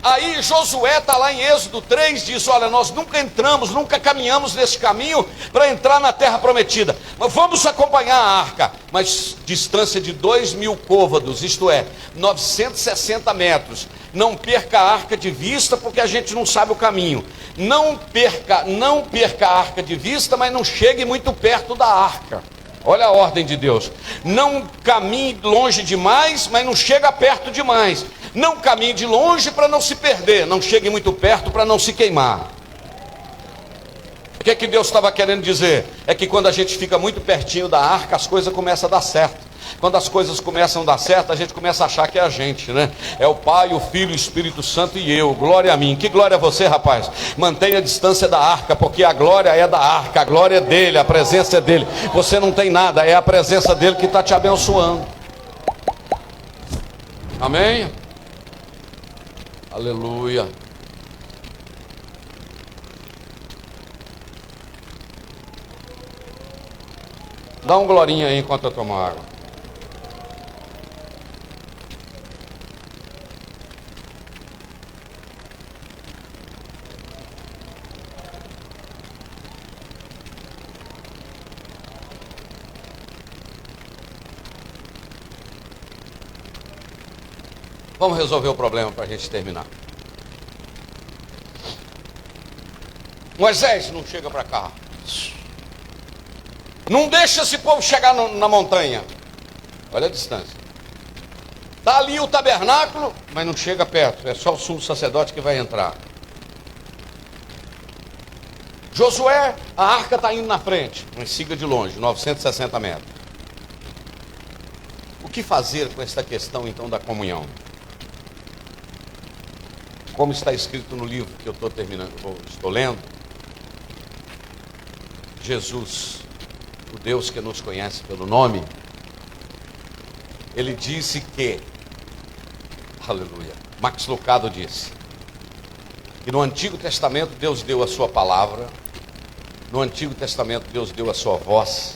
Aí Josué está lá em Êxodo 3, diz: olha, nós nunca entramos, nunca caminhamos nesse caminho para entrar na terra prometida, mas vamos acompanhar a arca, mas distância de 2.000 côvados, isto é, 960 metros, não perca a arca de vista, porque a gente não sabe o caminho, não perca a arca de vista, mas não chegue muito perto da arca. Olha a ordem de Deus: não caminhe longe demais, mas não chega perto demais. Não caminhe de longe para não se perder, não chegue muito perto para não se queimar. O que é que Deus estava querendo dizer? É que quando a gente fica muito pertinho da arca, as coisas começam a dar certo. Quando as coisas começam a dar certo, a gente começa a achar que é a gente, né? É o Pai, o Filho, o Espírito Santo e eu. Glória a mim. Que glória a você, rapaz. Mantenha a distância da arca, porque a glória é da arca, a glória é dele, a presença é dele. Você não tem nada, é a presença dele que está te abençoando. Amém? Aleluia. Dá um glorinha aí enquanto eu tomo água. Vamos resolver o problema para a gente terminar. Moisés, não chega para cá. Não deixa esse povo chegar na montanha. Olha a distância. Está ali o tabernáculo, mas não chega perto. É só o sumo sacerdote que vai entrar. Josué, a arca está indo na frente, mas siga de longe, 960 metros. O que fazer com esta questão então da comunhão? Como está escrito no livro que eu estou lendo, Jesus, o Deus que nos conhece pelo nome, ele disse que, aleluia, Max Lucado disse, que no Antigo Testamento Deus deu a sua palavra, no Antigo Testamento Deus deu a sua voz,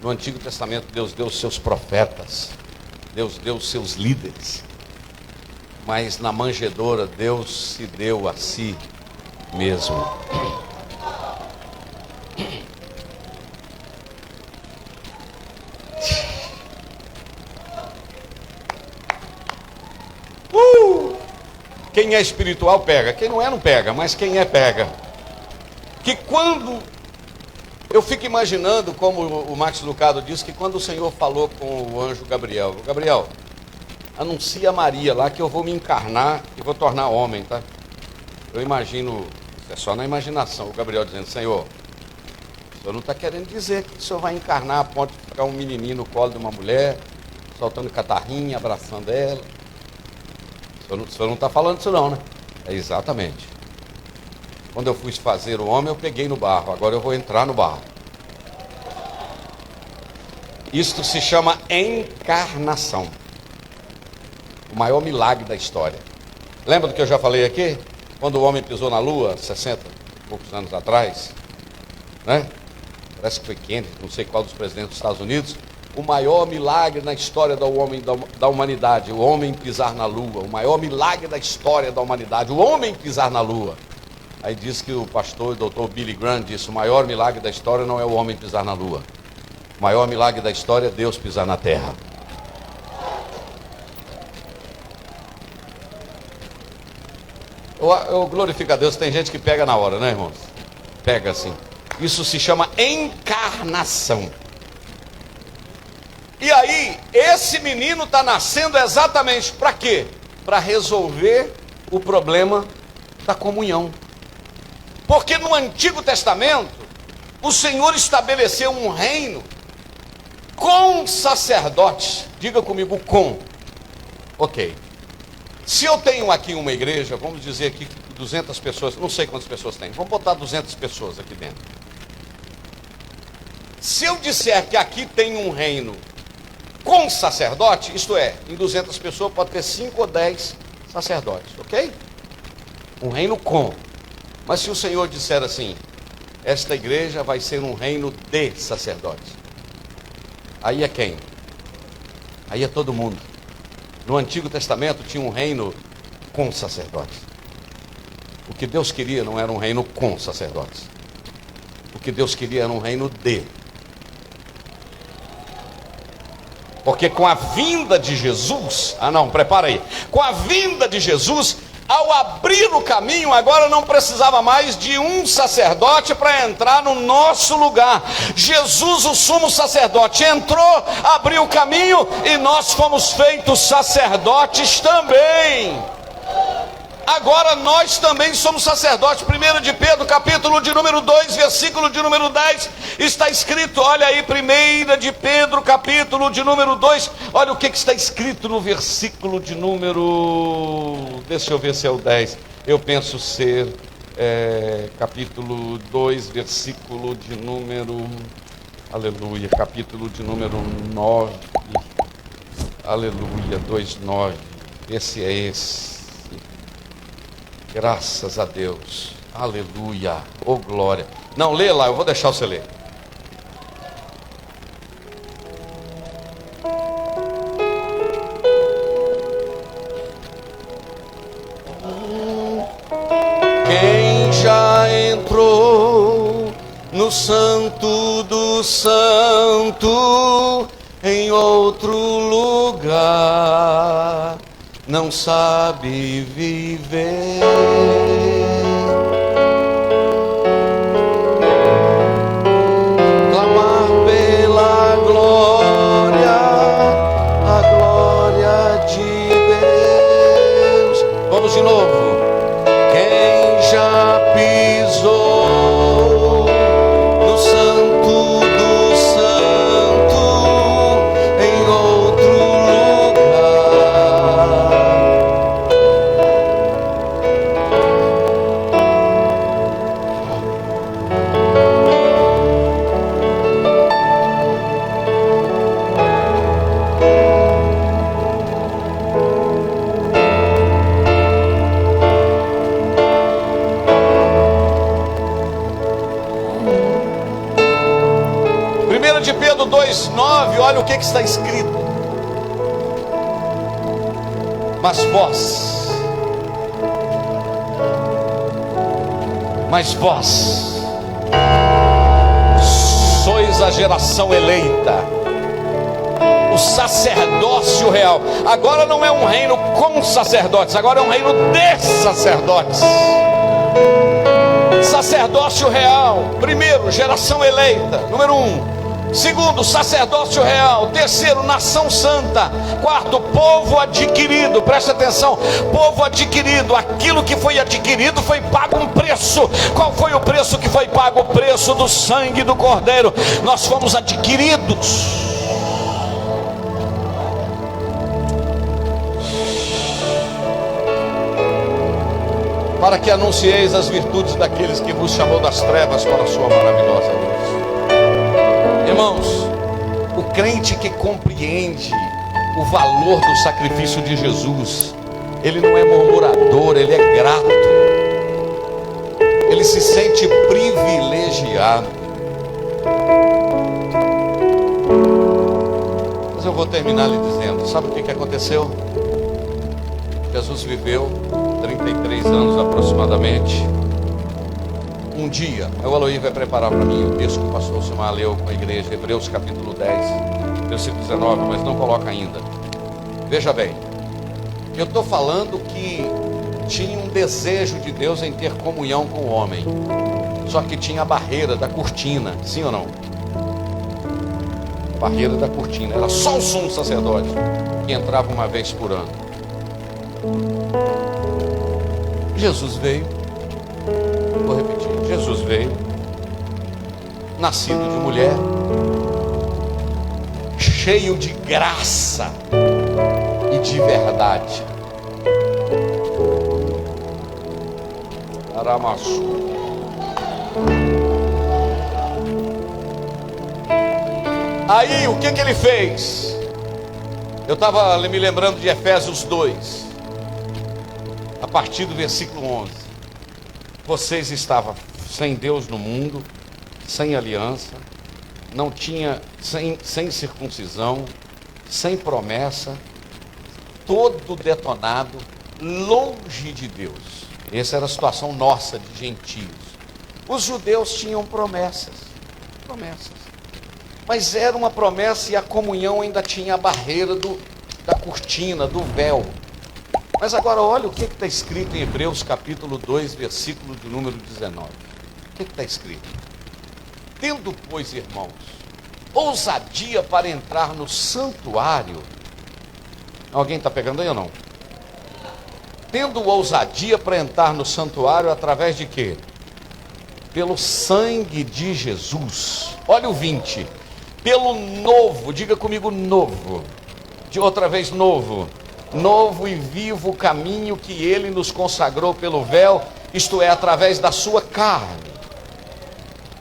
no Antigo Testamento Deus deu os seus profetas, Deus deu os seus líderes, mas na manjedoura Deus se deu a si mesmo. Quem é espiritual pega, quem não é não pega, mas quem é pega. Que quando, eu fico imaginando, como o Max Lucado disse, que quando o Senhor falou com o anjo Gabriel, Gabriel, anuncia a Maria lá que eu vou me encarnar e vou tornar homem, tá? Eu imagino, é só na imaginação, o Gabriel dizendo: Senhor, o Senhor não está querendo dizer que o Senhor vai encarnar a ponto de ficar um menininho no colo de uma mulher, soltando catarrinha, abraçando ela. O Senhor não está falando isso não, né? É exatamente. Quando eu fui fazer o homem, eu peguei no barro, agora eu vou entrar no barro. Isto se chama encarnação. O maior milagre da história. Lembra do que eu já falei aqui? Quando o homem pisou na Lua, 60 e poucos anos atrás, né? Parece que foi Kennedy, não sei qual dos presidentes dos Estados Unidos. O maior milagre na história da humanidade, o homem pisar na Lua. O maior milagre da história da humanidade, o homem pisar na Lua. Aí diz que o pastor, o doutor Billy Graham, disse: o maior milagre da história não é o homem pisar na Lua. O maior milagre da história é Deus pisar na terra. Eu glorifico a Deus. Tem gente que pega na hora, né, irmãos? Pega assim. Isso se chama encarnação. E aí, esse menino está nascendo exatamente para quê? Para resolver o problema da comunhão. Porque no Antigo Testamento, o Senhor estabeleceu um reino com sacerdotes. Diga comigo, com. Ok. Se eu tenho aqui uma igreja, vamos dizer aqui 200 pessoas, não sei quantas pessoas tem, vamos botar 200 pessoas aqui dentro. Se eu disser que aqui tem um reino com sacerdote, isto é, em 200 pessoas pode ter 5 ou 10 sacerdotes, ok? Um reino com. Mas se o Senhor disser assim: esta igreja vai ser um reino de sacerdotes, aí é quem? Aí é todo mundo. No Antigo Testamento tinha um reino com sacerdotes. O que Deus queria não era um reino com sacerdotes. O que Deus queria era um reino de. Porque com a vinda de Jesus, prepara aí. Com a vinda de Jesus, ao abrir o caminho, agora não precisava mais de um sacerdote para entrar no nosso lugar. Jesus, o sumo sacerdote, entrou, abriu o caminho e nós fomos feitos sacerdotes também. Agora nós também somos sacerdotes. 1 de Pedro, capítulo de número 2, versículo de número 10, está escrito, olha aí, 1 de Pedro, capítulo de número 2, olha o que está escrito no versículo de número, deixa eu ver se é o 10, eu penso ser, capítulo 2, versículo de número, aleluia, capítulo de número 9, aleluia, 2:9, esse é esse. Graças a Deus, aleluia, oh glória. Não, lê lá, eu vou deixar você ler. Quem já entrou no santo do santo, em outro lugar, não sabe viver. Clamar pela glória, a glória de Deus. Vamos de novo. Quem já pisou no santo do santo, em outro de Pedro 2:9, olha o que está escrito. Mas vós sois a geração eleita, o sacerdócio real. Agora não é um reino com sacerdotes, agora é um reino de sacerdotes. Sacerdócio real. Primeiro, geração eleita, número 1. Segundo, sacerdócio real. Terceiro, nação santa. Quarto, povo adquirido. Presta atenção, povo adquirido. Aquilo que foi adquirido foi pago um preço. Qual foi o preço que foi pago? O preço do sangue do Cordeiro. Nós fomos adquiridos. Para que anuncieis as virtudes daqueles que vos chamou das trevas para a sua maravilhosa luz. Irmãos, o crente que compreende o valor do sacrifício de Jesus, ele não é murmurador, ele é grato, ele se sente privilegiado. Mas eu vou terminar lhe dizendo, sabe o que aconteceu? Jesus viveu 33 anos aproximadamente. Um dia, o Aloí vai preparar para mim o texto que o pastor Silmar leu com a igreja, Hebreus capítulo 10, versículo 19, mas não coloca ainda. Veja bem, eu estou falando que tinha um desejo de Deus em ter comunhão com o homem, só que tinha a barreira da cortina, sim ou não? A barreira da cortina, era só o sumo sacerdote que entrava uma vez por ano. Jesus veio, vou repetir, Jesus veio, nascido de mulher, cheio de graça e de verdade. Aramassu. Aí o que ele fez? Eu estava me lembrando de Efésios 2, a partir do versículo 11. Vocês estavam sem Deus no mundo, sem aliança, não tinha, sem circuncisão, sem promessa, todo detonado, longe de Deus. Essa era a situação nossa de gentios. Os judeus tinham promessas, mas era uma promessa e a comunhão ainda tinha a barreira da cortina, do véu. Mas agora olha o que está escrito em Hebreus capítulo 2, versículo de número 19. O que está escrito? Tendo, pois, irmãos, ousadia para entrar no santuário. Alguém está pegando aí ou não? Tendo ousadia para entrar no santuário através de quê? Pelo sangue de Jesus. Olha o 20. Pelo novo, diga comigo novo. De outra vez novo e vivo caminho que ele nos consagrou pelo véu, isto é, através da sua carne.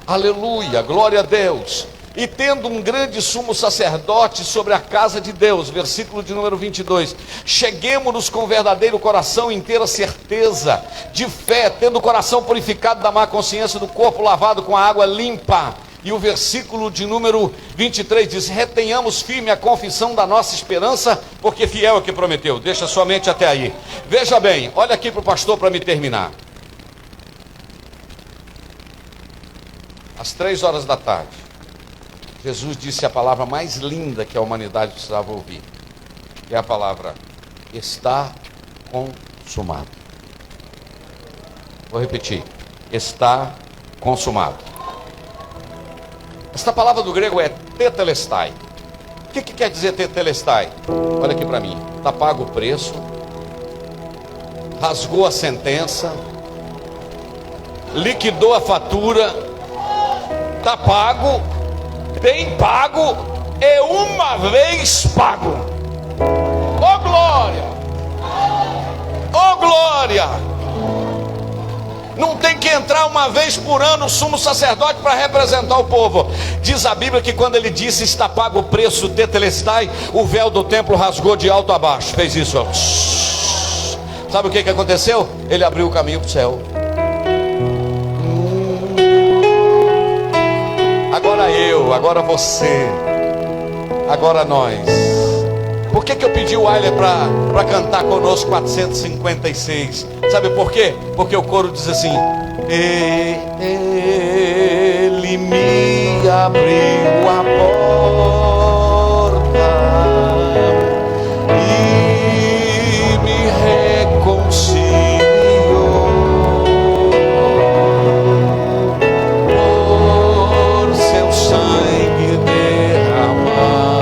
Aleluia, glória a Deus. E tendo um grande sumo sacerdote sobre a casa de Deus, versículo de número 22, cheguemo-nos com verdadeiro coração, inteira certeza de fé, tendo o coração purificado da má consciência, do corpo lavado com a água limpa. E o versículo de número 23 diz: retenhamos firme a confissão da nossa esperança, porque fiel é o que prometeu. Deixa sua mente até aí. Veja bem, olha aqui para o pastor para me terminar. Às 3 horas da tarde, Jesus disse a palavra mais linda que a humanidade precisava ouvir, que é a palavra: está consumado. Vou repetir: está consumado. Esta palavra do grego é tetelestai. O que quer dizer tetelestai? Olha aqui para mim. Está pago o preço, rasgou a sentença, liquidou a fatura, está pago, bem pago e uma vez pago. Oh glória! Oh glória! Não tem que entrar uma vez por ano o sumo sacerdote para representar o povo. Diz a Bíblia que quando ele disse está pago o preço tetelestai, o véu do templo rasgou de alto a baixo. Fez isso, ó. Sabe o que aconteceu? Ele abriu o caminho para o céu. Agora eu, agora você, agora nós. Por que eu pedi o Ailer para cantar conosco 456? Sabe por quê? Porque o coro diz assim: ele me abriu a porta e me reconciliou por seu sangue derramado.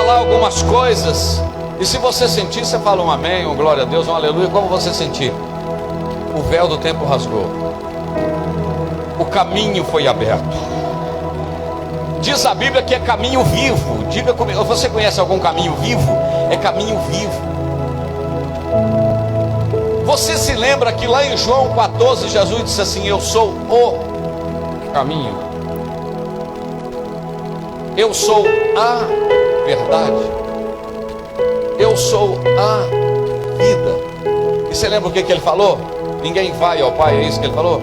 Algumas coisas, e se você sentir, você fala um amém, um glória a Deus, um aleluia, como você sentir. O véu do templo rasgou, o caminho foi aberto, Diz a Bíblia que é caminho vivo. Diga comigo, você conhece algum caminho vivo? É caminho vivo. Você se lembra que lá em João 14, Jesus disse assim: eu sou o caminho, eu sou a verdade, eu sou a vida. E você lembra o que ele falou? Ninguém vai ao Pai, é isso que ele falou?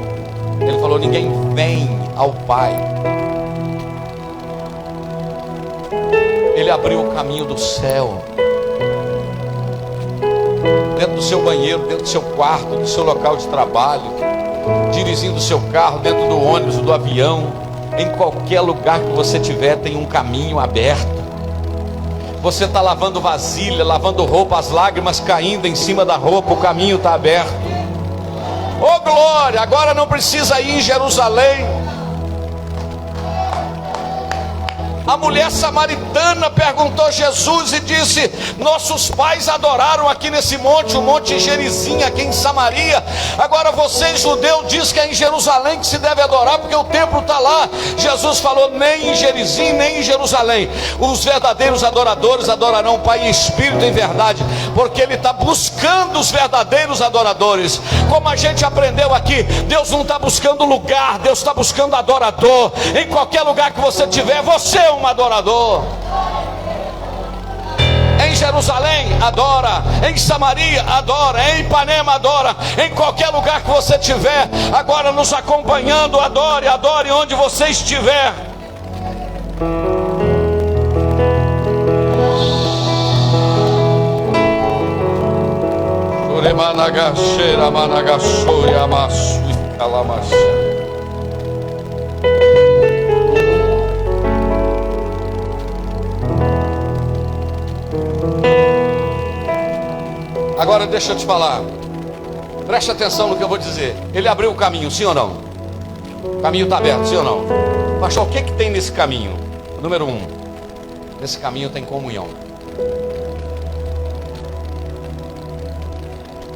Ele falou: ninguém vem ao Pai. Ele abriu o caminho do céu. Dentro do seu banheiro, dentro do seu quarto, do seu local de trabalho, dirigindo o seu carro, dentro do ônibus, do avião, em qualquer lugar que você tiver, tem um caminho aberto. Você está lavando vasilha, lavando roupa, as lágrimas caindo em cima da roupa, o caminho está aberto. Oh glória, agora não precisa ir em Jerusalém. A mulher samaritana perguntou a Jesus e disse: nossos pais adoraram aqui nesse monte, o Monte Gerizim, aqui em Samaria. Agora vocês, judeus, dizem que é em Jerusalém que se deve adorar, porque o templo está lá. Jesus falou: nem em Gerizim, nem em Jerusalém. Os verdadeiros adoradores adorarão o Pai em espírito e em verdade, porque Ele está buscando os verdadeiros adoradores. Como a gente aprendeu aqui, Deus não está buscando lugar, Deus está buscando adorador. Em qualquer lugar que você estiver, você é um adorador. Em Jerusalém, adora. Em Samaria, adora. Em Ipanema, adora. Em qualquer lugar que você estiver, agora nos acompanhando, adore, adore onde você estiver. Agora deixa eu te falar, preste atenção no que eu vou dizer. Ele abriu o caminho, sim ou não? O caminho está aberto, sim ou não? Pastor, o que tem nesse caminho? Número 1, nesse caminho tem comunhão.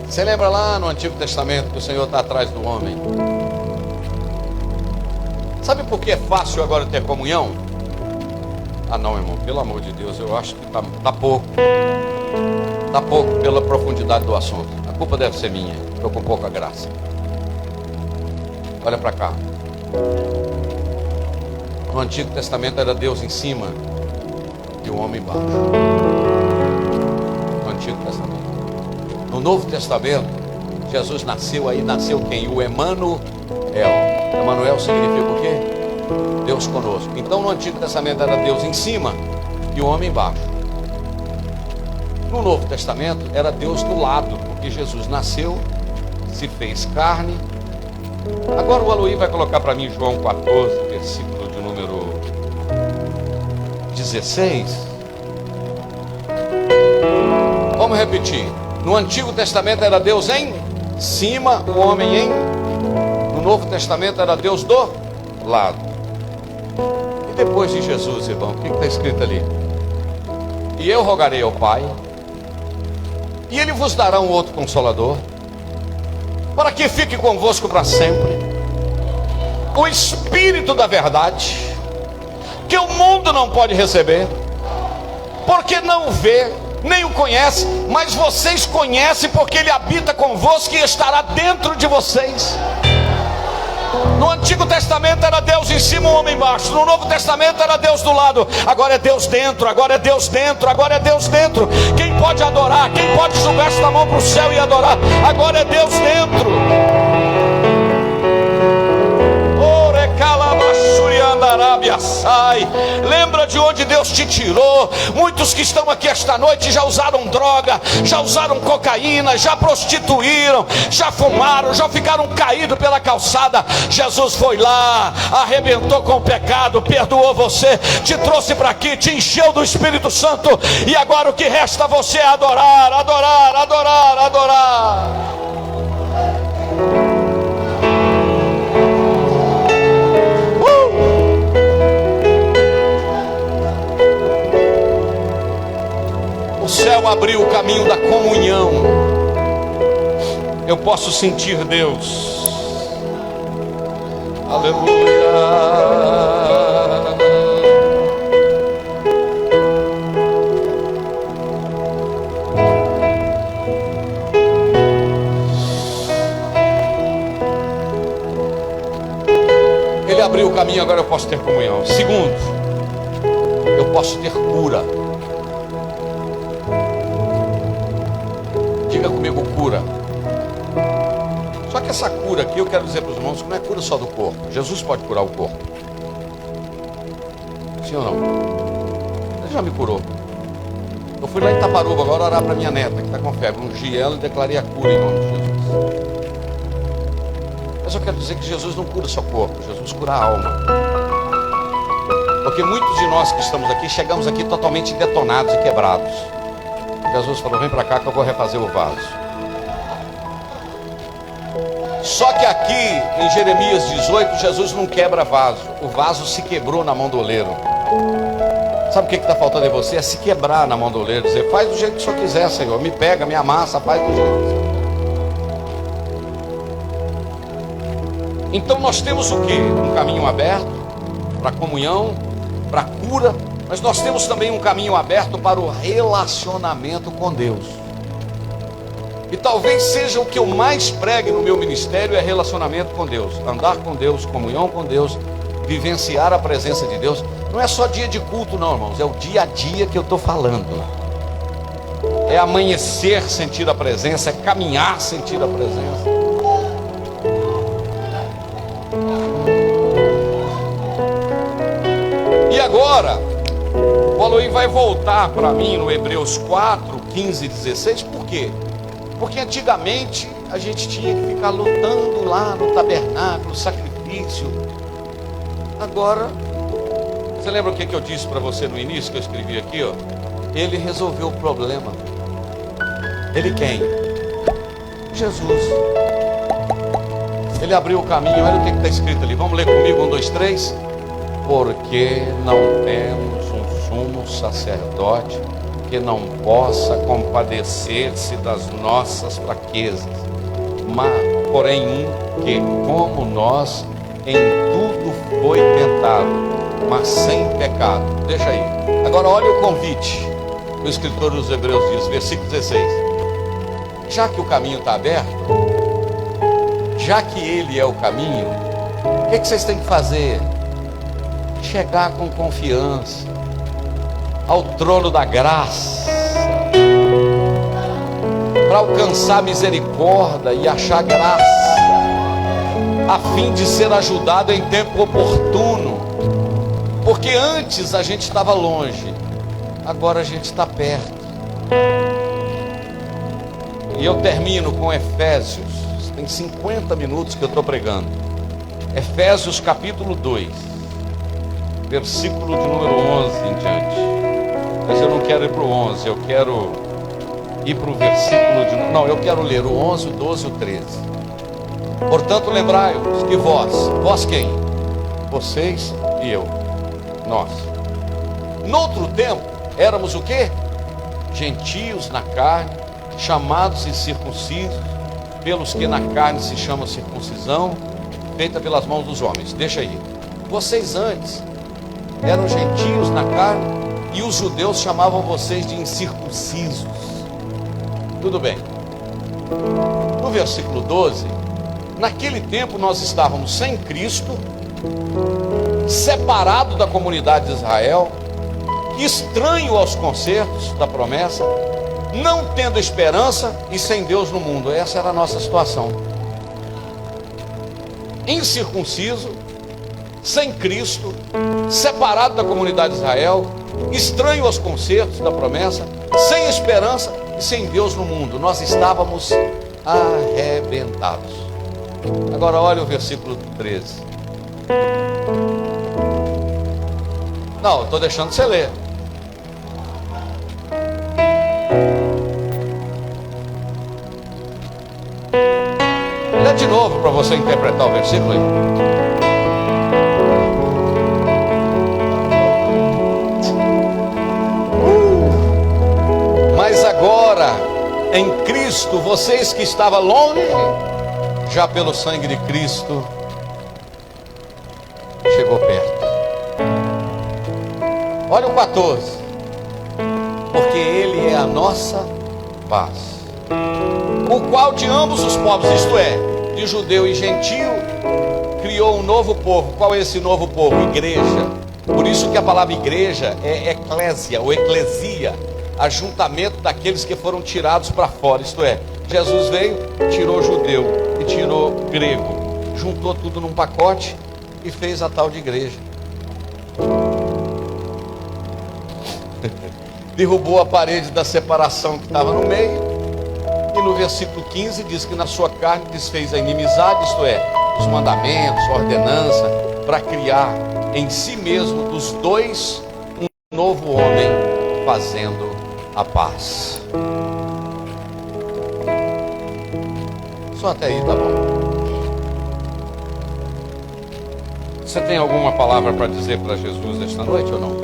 Você lembra lá no Antigo Testamento que o Senhor está atrás do homem? Sabe por que é fácil agora ter comunhão? Ah não, irmão, pelo amor de Deus, eu acho que tá pouco. Está pouco pela profundidade do assunto. A culpa deve ser minha, estou com pouca graça. Olha para cá. No Antigo Testamento era Deus em cima e o homem embaixo. No Antigo Testamento. No Novo Testamento, Jesus nasceu, aí nasceu quem? O Emanuel. Emanuel significa o quê? Deus conosco. Então no Antigo Testamento era Deus em cima e o homem embaixo. No Novo Testamento era Deus do lado, porque Jesus nasceu, se fez carne. Agora o Aloí vai colocar para mim João 14, versículo de número 16. Vamos repetir. No Antigo Testamento era Deus em cima, o homem em. No Novo Testamento era Deus do lado. E depois de Jesus, irmão, o que está escrito ali? E eu rogarei ao Pai, e Ele vos dará um outro Consolador, para que fique convosco para sempre, o Espírito da verdade, que o mundo não pode receber, porque não vê, nem o conhece, mas vocês conhecem, porque Ele habita convosco e estará dentro de vocês. No Antigo Testamento era Deus em cima, o homem embaixo. No Novo Testamento era Deus do lado. Agora é Deus dentro, agora é Deus dentro, agora é Deus dentro. Quem pode adorar? Quem pode jogar esta mão para o céu e adorar? Agora é Deus dentro. Lembra de onde Deus te tirou? Muitos que estão aqui esta noite já usaram droga, já usaram cocaína, já prostituíram, já fumaram, já ficaram caídos pela calçada. Jesus foi lá, arrebentou com o pecado, perdoou você, te trouxe para aqui, te encheu do Espírito Santo, e agora o que resta a você é adorar, adorar, adorar, adorar. O céu abriu o caminho da comunhão. Eu posso sentir Deus. Aleluia. Ele abriu o caminho, agora eu posso ter comunhão. Segundo, eu posso ter cura. Diga comigo, cura. Só que essa cura aqui, eu quero dizer para os irmãos que não é cura só do corpo. Jesus pode curar o corpo. Sim ou não? Ele já me curou. Eu fui lá em Taparuba agora orar para minha neta, que está com febre. Ungi ela e declarei a cura em nome de Jesus. Mas eu quero dizer que Jesus não cura só o corpo, Jesus cura a alma. Porque muitos de nós que estamos aqui, chegamos aqui totalmente detonados e quebrados. Jesus falou, vem para cá que eu vou refazer o vaso. Só que aqui em Jeremias 18, Jesus não quebra vaso. O vaso se quebrou na mão do oleiro. Sabe o que está faltando em você? É se quebrar na mão do oleiro. Dizer, faz do jeito que o Senhor quiser, Senhor. Me pega, me amassa, faz do jeito que o Senhor. Então nós temos o quê? Um caminho aberto para comunhão, para cura. Mas nós temos também um caminho aberto para o relacionamento com Deus. E talvez seja o que eu mais pregue no meu ministério, é relacionamento com Deus. Andar com Deus, comunhão com Deus, vivenciar a presença de Deus. Não é só dia de culto não, irmãos, é o dia a dia que eu estou falando. É amanhecer, sentir a presença, é caminhar, sentir a presença. E agora, o Aloy vai voltar para mim no Hebreus 4, 15 e 16, por quê? Porque antigamente a gente tinha que ficar lutando lá no tabernáculo, sacrifício. Agora, você lembra o que eu disse para você no início, que eu escrevi aqui? Ó? Ele resolveu o problema. Ele quem? Jesus. Ele abriu o caminho, olha o que está escrito ali. Vamos ler comigo, 1, 2, 3. Porque não temos um sumo sacerdote que não possa compadecer-se das nossas fraquezas, mas porém um que, como nós, em tudo foi tentado, mas sem pecado. Deixa aí. Agora olha o convite que o escritor dos Hebreus diz, versículo 16. Já que o caminho está aberto, já que ele é o caminho, o que vocês têm que fazer? Chegar com confiança ao trono da graça, para alcançar misericórdia e achar graça, a fim de ser ajudado em tempo oportuno. Porque antes a gente estava longe, agora a gente está perto. E eu termino com Efésios, tem 50 minutos que eu estou pregando. Efésios capítulo 2, versículo de número 11 em diante. Mas eu não quero ir para o 11, eu quero ir para o versículo de... Não, eu quero ler o 11, o 12 e o 13. Portanto, lembrai-vos que vós quem? Vocês e eu, nós. Noutro tempo, éramos o quê? Gentios na carne, chamados incircuncisos, pelos que na carne se chama circuncisão, feita pelas mãos dos homens. Deixa aí. Vocês antes eram gentios na carne, e os judeus chamavam vocês de incircuncisos. Tudo bem. No versículo 12, naquele tempo nós estávamos sem Cristo, separado da comunidade de Israel, estranho aos concertos da promessa, não tendo esperança e sem Deus no mundo. Essa era a nossa situação. Incircunciso, sem Cristo, separado da comunidade de Israel, estranho aos concertos da promessa, sem esperança e sem Deus no mundo. Nós estávamos arrebentados. Agora olha o versículo 13. Não, estou deixando você ler. Lê de novo para você interpretar o versículo aí. Mas agora, em Cristo, vocês que estavam longe, já pelo sangue de Cristo, chegou perto. Olha o 14. Porque Ele é a nossa paz, o qual de ambos os povos, isto é, de judeu e gentio, criou um novo povo. Qual é esse novo povo? Igreja. Por isso que a palavra igreja é eclésia ou eclesia, ajuntamento daqueles que foram tirados para fora. Isto é, Jesus veio, tirou judeu e tirou grego, juntou tudo num pacote e fez a tal de igreja. Derrubou a parede da separação que estava no meio, e no versículo 15 diz que na sua carne desfez a inimizade, isto é, os mandamentos, a ordenança, para criar em si mesmo dos dois um novo homem, fazendo a paz. Só até aí, tá bom? Você tem alguma palavra para dizer para Jesus esta noite ou não?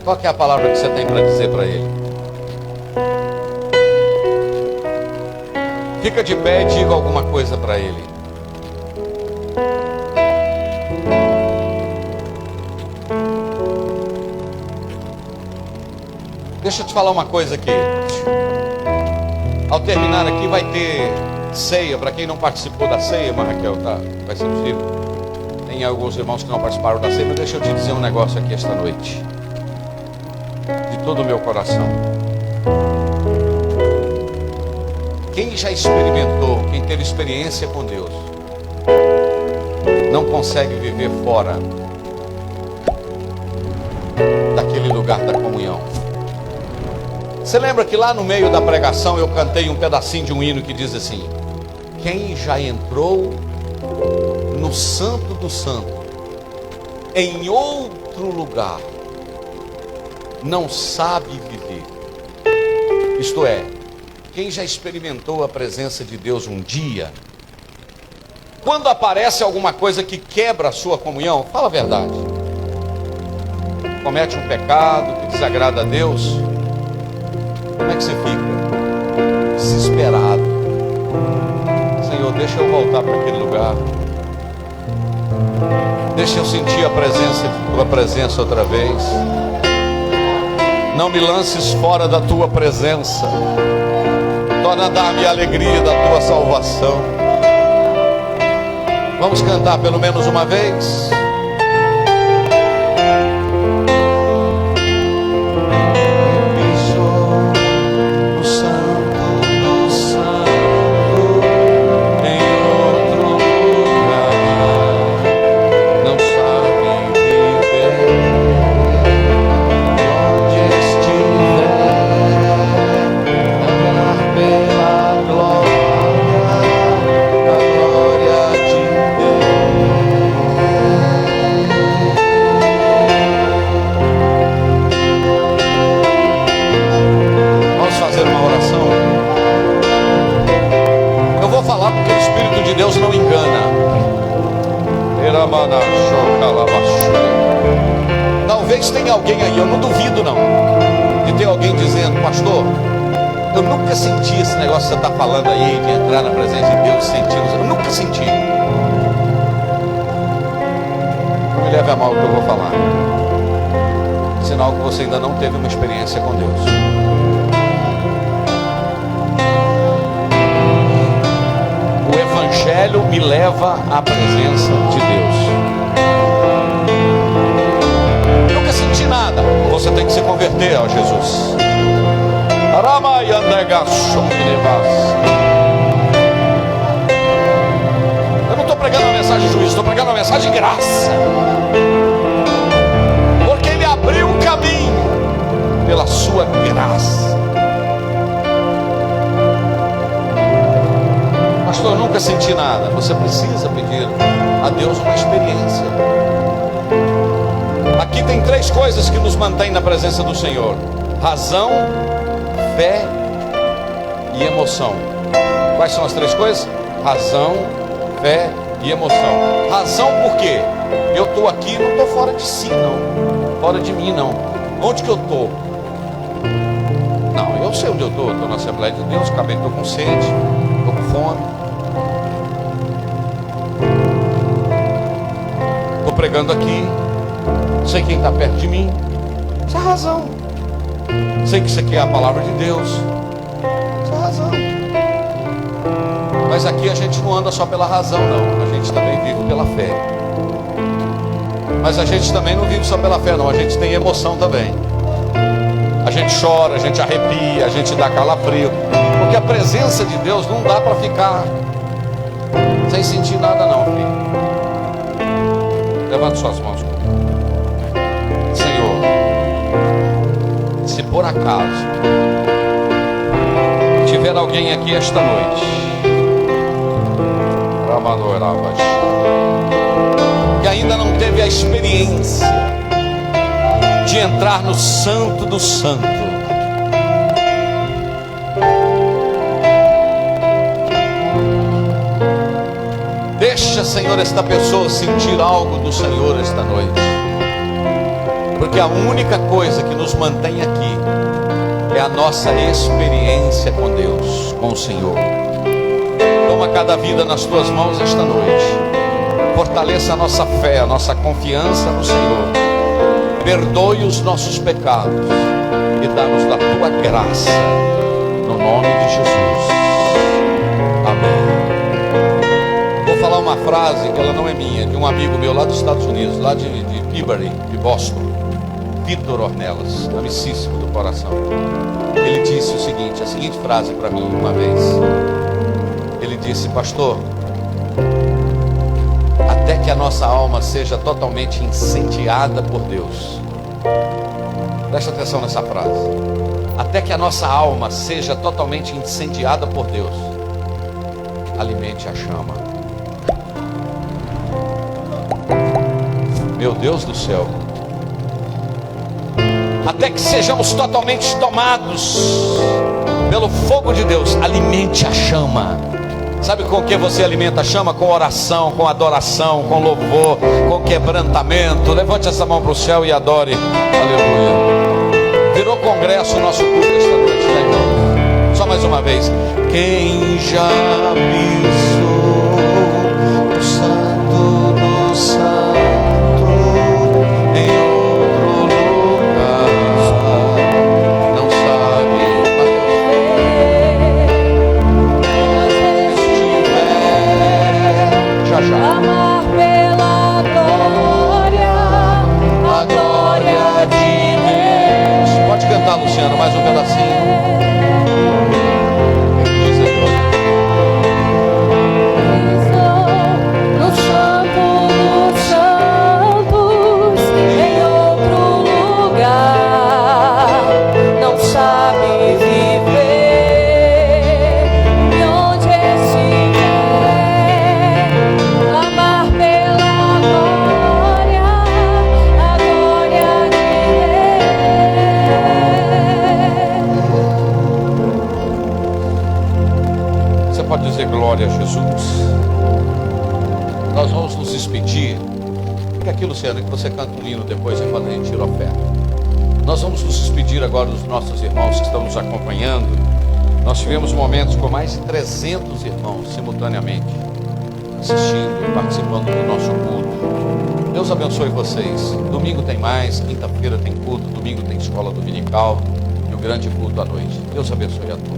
Qual que é a palavra que você tem para dizer para Ele? Fica de pé e diga alguma coisa para Ele. Deixa eu te falar uma coisa aqui. Ao terminar aqui vai ter ceia. Para quem não participou da ceia, mas Raquel, vai ser possível. Tem alguns irmãos que não participaram da ceia, mas deixa eu te dizer um negócio aqui esta noite, de todo o meu coração. Quem já experimentou, quem teve experiência com Deus, não consegue viver fora daquele lugar da comunhão. Você lembra que lá no meio da pregação eu cantei um pedacinho de um hino que diz assim: quem já entrou no Santo do Santo, em outro lugar, não sabe viver. Isto é, quem já experimentou a presença de Deus um dia, quando aparece alguma coisa que quebra a sua comunhão, fala a verdade, comete um pecado que desagrada a Deus, como é que você fica? Desesperado. Senhor, deixa eu voltar para aquele lugar, deixa eu sentir a tua presença outra vez. Não me lances fora da tua presença. Torna a dar-me a alegria da tua salvação. Vamos cantar pelo menos uma vez. Talvez tenha alguém aí, eu não duvido não, de ter alguém dizendo: pastor, eu nunca senti esse negócio que você está falando aí, de entrar na presença de Deus, sentir, eu nunca senti. Não me leve a mal o que eu vou falar, sinal que você ainda não teve uma experiência com Deus. O Evangelho me leva à presença de Deus. Nunca senti nada. Você tem que se converter a Jesus. Eu não estou pregando uma mensagem de juízo, estou pregando uma mensagem de graça, porque Ele abriu um caminho pela sua graça. Pastor, eu nunca senti nada. Você precisa pedir a Deus uma experiência. Aqui tem três coisas que nos mantêm na presença do Senhor: razão, fé e emoção. Quais são as três coisas? Razão, fé e emoção. Razão por quê? Eu estou aqui, não estou fora de si não, fora de mim não. Onde que eu estou? Não, eu sei onde eu estou na Assembleia de Deus, acabei, estou com sede, estou com fome, estou pregando aqui, sei quem está perto de mim. Essa é a razão. Sei que isso aqui é a palavra de Deus. Essa é a razão. Mas aqui a gente não anda só pela razão, não. A gente também vive pela fé. Mas a gente também não vive só pela fé, não. A gente tem emoção também. A gente chora, a gente arrepia, a gente dá calafrio. Porque a presença de Deus não dá para ficar sem sentir nada, não, filho. Levante suas mãos comigo. Senhor, se por acaso tiver alguém aqui esta noite que ainda não teve a experiência de entrar no Santo do Santo, deixa, Senhor, esta pessoa sentir algo do Senhor esta noite, porque a única coisa que nos mantém aqui é a nossa experiência com Deus, com o Senhor. Toma cada vida nas tuas mãos esta noite, fortaleça a nossa fé, a nossa confiança no Senhor, perdoe os nossos pecados e dá-nos da tua graça, no nome de Jesus, amém. Vou falar uma frase que ela não é minha, de um amigo meu lá dos Estados Unidos, lá de Peabody, de Boston, Vitor Ornelas, amicíssimo do coração. Ele disse o seguinte, a seguinte frase para mim uma vez. Ele disse: pastor, até que a nossa alma seja totalmente incendiada por Deus. Presta atenção nessa frase. Até que a nossa alma seja totalmente incendiada por Deus, alimente a chama. Meu Deus do céu. Até que sejamos totalmente tomados pelo fogo de Deus, alimente a chama. Sabe com que você alimenta a chama? Com oração, com adoração, com louvor, com quebrantamento. Levante essa mão para o céu e adore. Aleluia. Virou congresso o nosso culto esta noite, né, irmão? Só mais uma vez. Quem já pisou o santo do santo em outro lugar não sabe. Já já. Amar pela glória, a glória de Deus. Pode cantar, Luciano, mais um pedacinho. No santo dos santos, em outro lugar, não sabe viver. E onde estiver, amar pela glória, a glória de Deus. Você pode dizer glória a Jesus. Nós vamos nos despedir. Fica aqui, Luciano, que você canta um hino depois enquanto a gente tira a oferta. Nós vamos nos despedir agora dos nossos irmãos que estão nos acompanhando. Nós tivemos momentos com mais de 300 irmãos simultaneamente assistindo, participando do nosso culto. Deus abençoe vocês. Domingo tem mais, quinta-feira tem culto, domingo tem escola dominical e o grande culto à noite. Deus abençoe a todos.